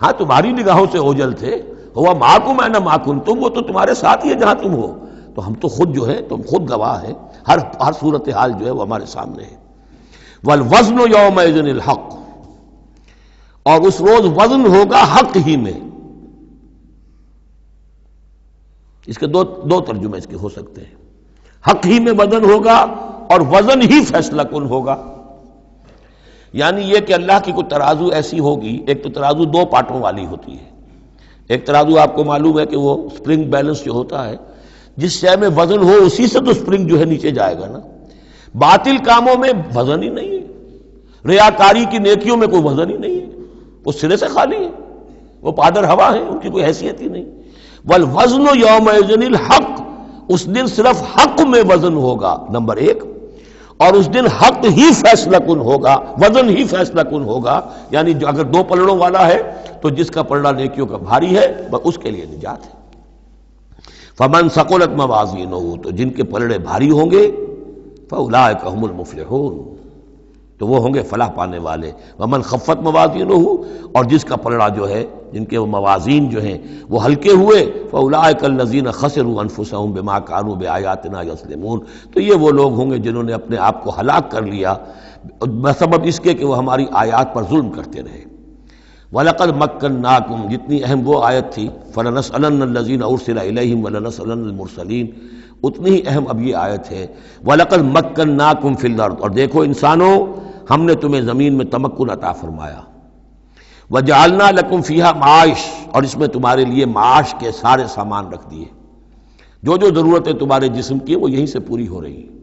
ہاں تمہاری نگاہوں سے اوجھل تھے، ہوا مَعَكُمْ أَيْنَمَا كُنتُمْ، وہ تو تمہارے ساتھ ہی ہے جہاں تم ہو، تو ہم تو خود جو ہے، تم خود گواہ ہیں، ہر صورتحال جو ہے وہ ہمارے سامنے ہے۔ وَالْوَزْنُ يَوْمَئِذٍ الْحَقُّ، اور اس روز وزن ہوگا حق ہی میں۔ اس کے دو ترجمے اس کے ہو سکتے ہیں، حق ہی میں وزن ہوگا اور وزن ہی فیصلہ کن ہوگا، یعنی یہ کہ اللہ کی کوئی ترازو ایسی ہوگی، ایک تو ترازو 2 پارٹوں والی ہوتی ہے، ایک ترازو آپ کو معلوم ہے کہ وہ سپرنگ بیلنس جو ہوتا ہے، جس شے میں وزن ہو اسی سے تو سپرنگ جو ہے نیچے جائے گا نا۔ باطل کاموں میں وزن ہی نہیں ہے، ریاکاری کی نیکیوں میں کوئی وزن ہی نہیں ہے، وہ سرے سے خالی ہے، وہ پادر ہوا ہے، ان کی کوئی حیثیت ہی نہیں۔ والوزن یومئذ الحق، اس دن صرف حق میں وزن ہوگا، نمبر 1، اور اس دن حق ہی فیصلہ کن ہوگا، وزن ہی فیصلہ کن ہوگا، یعنی جو اگر 2 پلڑوں والا ہے تو جس کا پلڑا نیکیوں کا بھاری ہے اس کے لیے نجات ہے۔ فمن ثقلت موازینہ، تو جن کے پلڑے بھاری ہوں گے، فاولئک هم المفلحون، تو وہ ہوں گے فلاح پانے والے۔ ومن خفت موازینہ، اور جس کا پلڑا جو ہے، جن کے وہ موازین جو ہیں وہ ہلکے ہوئے، فاولئک الذین خسروا انفسهم بما كانوا بآیاتنا یظلمون، تو یہ وہ لوگ ہوں گے جنہوں نے اپنے آپ کو ہلاک کر لیا بسبب اس کے کہ وہ ہماری آیات پر ظلم کرتے رہے۔ وَلَقَدْ مَكَّنَّاكُمْ، جتنی اہم وہ آیت تھی فَلَنَسْأَلَنَّ الَّذِينَ أُرْسِلَ إِلَيْهِمْ وَلَنَسْأَلَنَّ الْمُرْسَلِينَ، اتنی ہی اہم اب یہ آیت ہے وَلَقَدْ مَكَّنَّاكُمْ فِي الْأَرْضِ، اور دیکھو انسانوں ہم نے تمہیں زمین میں تمکن عطا فرمایا، وَجَعَلْنَا لَكُمْ فِيهَا مَعَائِشَ، اور اس میں تمہارے لیے معاش کے سارے سامان رکھ دیے، جو جو ضرورتیں تمہارے جسم کی وہ یہیں سے پوری ہو رہی ہیں۔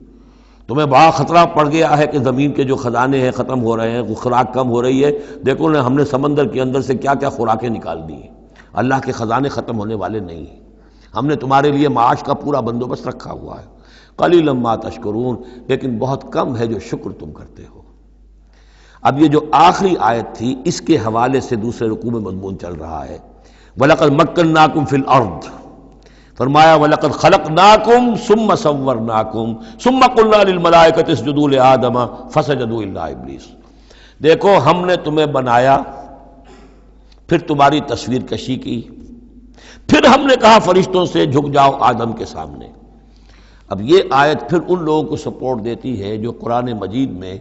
تمہیں بڑا خطرہ پڑ گیا ہے کہ زمین کے جو خزانے ہیں ختم ہو رہے ہیں، خوراک کم ہو رہی ہے، دیکھو ہم نے سمندر کے اندر سے کیا کیا خوراکیں نکال دی ہیں، اللہ کے خزانے ختم ہونے والے نہیں ہیں، ہم نے تمہارے لیے معاش کا پورا بندوبست رکھا ہوا ہے۔ قلیلا ما تشکرون، لیکن بہت کم ہے جو شکر تم کرتے ہو۔ اب یہ جو آخری آیت تھی اس کے حوالے سے دوسرے رکوع میں مضمون چل رہا ہے، وَلَقَدْ مَكَّنَّاكُمْ فِي الْأَرْضِ، فرمایا وَلَقَدْ خَلَقْنَاكُمْ ثُمَّ صَوَّرْنَاكُمْ ثُمَّ قُلْنَا لِلْمَلَائِكَةِ اسْجُدُوا لِآدَمَ فَسَجَدُوا إِلَّا إِبْلِيسَ، دیکھو ہم نے تمہیں بنایا، پھر تمہاری تصویر کشی کی، پھر ہم نے کہا فرشتوں سے جھک جاؤ آدم کے سامنے۔ اب یہ آیت پھر ان لوگوں کو سپورٹ دیتی ہے جو قرآن مجید میں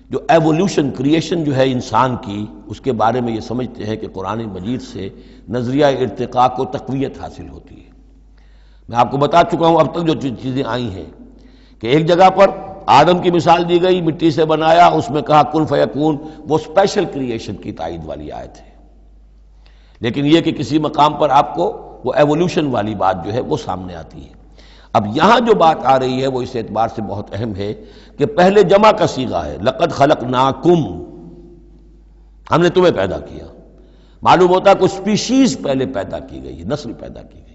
جو ایوولوشن کریشن جو ہے انسان کی، اس کے بارے میں یہ سمجھتے ہیں کہ قرآن مجید سے نظریہ ارتقاء کو تقویت حاصل ہوتی ہے۔ میں آپ کو بتا چکا ہوں اب تک جو چیزیں آئی ہیں کہ ایک جگہ پر آدم کی مثال دی گئی، مٹی سے بنایا، اس میں کہا کن فیکون، وہ اسپیشل کریشن کی تائید والی آیت ہے۔ لیکن یہ کہ کسی مقام پر آپ کو وہ ایوولوشن والی بات جو ہے وہ سامنے آتی ہے۔ اب یہاں جو بات آ رہی ہے وہ اس اعتبار سے بہت اہم ہے کہ پہلے جمع کا صیغہ ہے، لقد خلقناکم، ہم نے تمہیں پیدا کیا۔ معلوم ہوتا ہے کچھ سپیشیز پہلے پیدا کی گئی ہے، نسل پیدا کی گئی،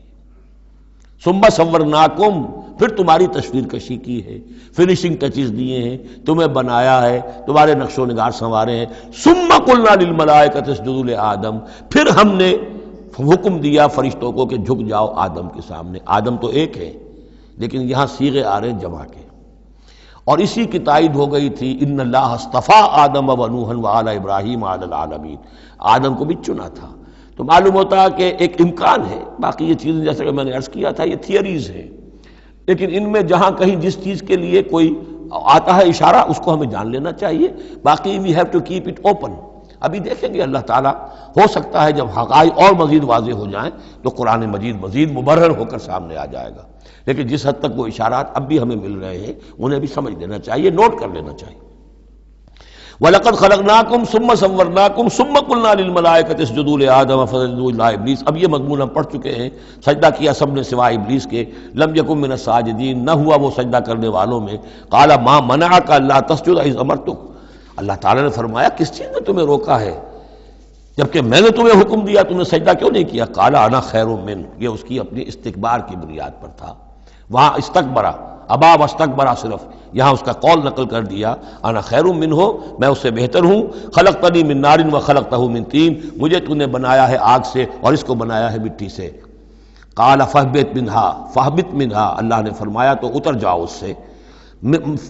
ثم صورناکم، پھر تمہاری تصویر کشی کی ہے، فنیشنگ ٹچز دیے ہیں، تمہیں بنایا ہے، تمہارے نقش و نگار سنوارے ہیں۔ ثم قلنا للملائکۃ اسجدوا لآدم، پھر ہم نے حکم دیا فرشتوں کو کہ جھک جاؤ آدم کے سامنے۔ آدم تو ایک ہے لیکن یہاں صیغے آ رہے ہیں جمع کے، اور اسی کی تائید ہو گئی تھی ان اللہ اصطفیٰ آدم و نوحا وآل ابراہیم علی العالمین، آدم کو بھی چنا تھا۔ تو معلوم ہوتا ہے کہ ایک امکان ہے، باقی یہ چیزیں جیسا کہ میں نے عرض کیا تھا یہ تھیوریز ہیں، لیکن ان میں جہاں کہیں جس چیز کے لیے کوئی آتا ہے اشارہ اس کو ہمیں جان لینا چاہیے، باقی we have to keep it open. ابھی دیکھیں گے اللہ تعالیٰ، ہو سکتا ہے جب حقائق اور مزید واضح ہو جائیں تو قرآن مجید مزید مبرر ہو کر سامنے آ جائے گا، لیکن جس حد تک وہ اشارات اب بھی ہمیں مل رہے ہیں انہیں بھی سمجھ لینا چاہیے، نوٹ کر لینا چاہیے۔ وَلَقَدْ خَلَقْنَاكُمْ ثُمَّ صَوَّرْنَاكُمْ ثُمَّ قُلْنَا لِلْمَلَائِكَةِ اسْجُدُوا لِآدَمَ فَسَجَدُوا إِلَّا إِبْلِيسَ۔ اب یہ مضمون ہم پڑھ چکے ہیں، سجدہ کیا سب نے سوائے ابلیس کے، لم یکن من الساجدین، نہ ہوا وہ سجدہ کرنے والوں میں۔ قال ما منعک الا تسجد اذ امرتک، اللہ تعالیٰ نے فرمایا کس چیز نے تمہیں روکا ہے جبکہ میں نے تمہیں حکم دیا، تم نے سجدہ کیوں نہیں کیا؟ قال انا خیر من، یہ اس کی اپنی استکبار کی بنیاد پر تھا۔ وہاں استکبرا، ابا واستکبرا، صرف یہاں اس کا قول نقل کر دیا، انا خیر منہ، میں اس سے بہتر ہوں، خلقتنی من نار وخلقتہ من طین، مجھے تو نے بنایا ہے آگ سے اور اس کو بنایا ہے مٹی سے۔ قال فاہبط منہا، فاہبط منہا، اللہ نے فرمایا تو اتر جاؤ اس سے،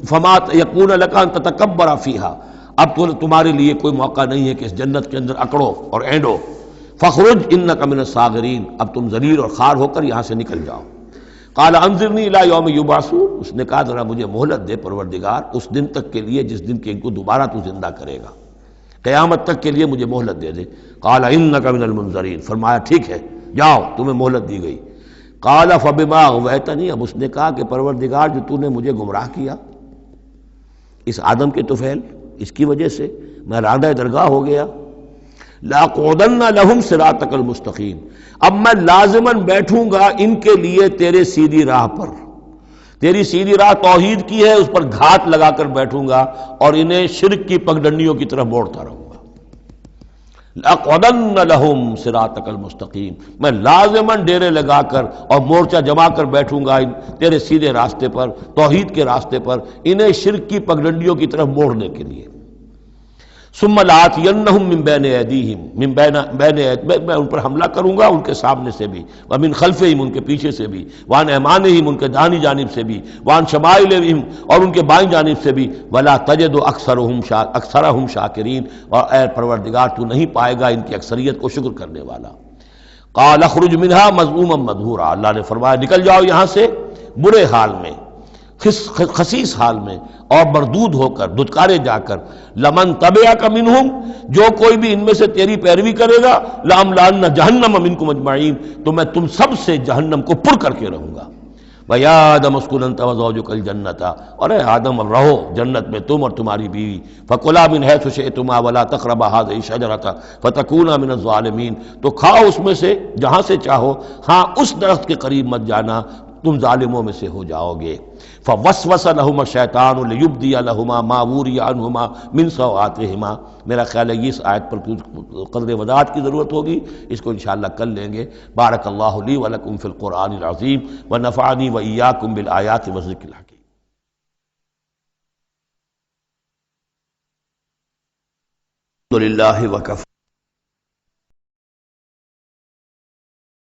فما یکون لک ان تتکبر فیہا، اب تو تمہارے لیے کوئی موقع نہیں ہے کہ اس جنت کے اندر اکڑو اور اینڈو، فخرج انک من الصاغرین، اب تم ذلیل اور خوار ہو کر یہاں سے نکل جاؤ۔ قال انظرنی الی یوم یبعثون، اس نے کہا ذرا مجھے مہلت دے پروردگار اس دن تک کے لیے جس دن کہ ان کو دوبارہ تو زندہ کرے گا، قیامت تک کے لیے مجھے مہلت دے دے۔ قال انک من المنظرین، فرمایا ٹھیک ہے جاؤ تمہیں مہلت دی گئی۔ قال فبما اغویتنی، اب اس نے کہا کہ پروردگار جو تو نے مجھے گمراہ کیا اس آدم کے طفیل، اس کی وجہ سے میں رادہ درگاہ ہو گیا، لاقعدن لہم صراطک المستقیم، اب میں لازماً بیٹھوں گا ان کے لیے تیرے سیدھی راہ پر، تیری سیدھی راہ توحید کی ہے، اس پر گھات لگا کر بیٹھوں گا اور انہیں شرک کی پگڈنڈیوں کی طرف موڑتا رہوں گا۔ لاقعدن لہم صراطک المستقیم، میں لازماً ڈیرے لگا کر اور مورچہ جما کر بیٹھوں گا تیرے سیدھے راستے پر، توحید کے راستے پر، انہیں شرک کی پگڈنڈیوں کی طرف موڑنے کے لیے۔ ثم لآتینہم من بین ایدیہم، میں ان پر حملہ کروں گا ان کے سامنے سے بھی، ومن خلفہم، ان کے پیچھے سے بھی، وعن ایمانہم، ان کے دانی جانب سے بھی، وعن شمائلہم، اور ان کے بائیں جانب سے بھی، ولا تجد اکثرہم شاکرین، اور اے پروردگار تو نہیں پائے گا ان کی اکثریت کو شکر کرنے والا۔ قال اخرج منہا مذموما مدحورا، اللہ نے فرمایا نکل جاؤ یہاں سے برے حال میں، خسیس حال میں اور مردود ہو کر، دھتکارے جا کر، لمن تبعک منہم، جو کوئی بھی ان میں سے تیری پیروی کرے گا، لاملأن جہنم منکم اجمعین، تو میں تم سب سے جہنم کو پر کر کے رہوں گا۔ وَيَا آدَمُ اسْكُنْ أَنْتَ وَزَوْجُكَ الْجَنَّةَ، اور اے آدم اب رہو جنت میں تم اور تمہاری بیوی، فَكُلَا مِنْ حَيْثُ شِئْتُمَا وَلَا تَقْرَبَا هَٰذِهِ الشَّجَرَةَ فَتَكُونَا مِنَ الظَّالِمِينَ، تو کھاؤ اس میں سے جہاں سے چاہو، ہاں اس درخت کے قریب مت جانا، تم ظالموں میں سے ہو جاؤ گے۔ فوسوس لہما الشیطان لیبدی لہما ما وری عنہما من سوآتہما، میرا خیال ہے اس آیت پر قدر وضاحت کی ضرورت ہوگی، اس کو انشاءاللہ کل لیں گے۔ بارک اللہ لی ولکم فی القرآن العظیم ونفعنی وإیاکم بالآیات والذکر الحکیم۔ الحمد للہ وکفى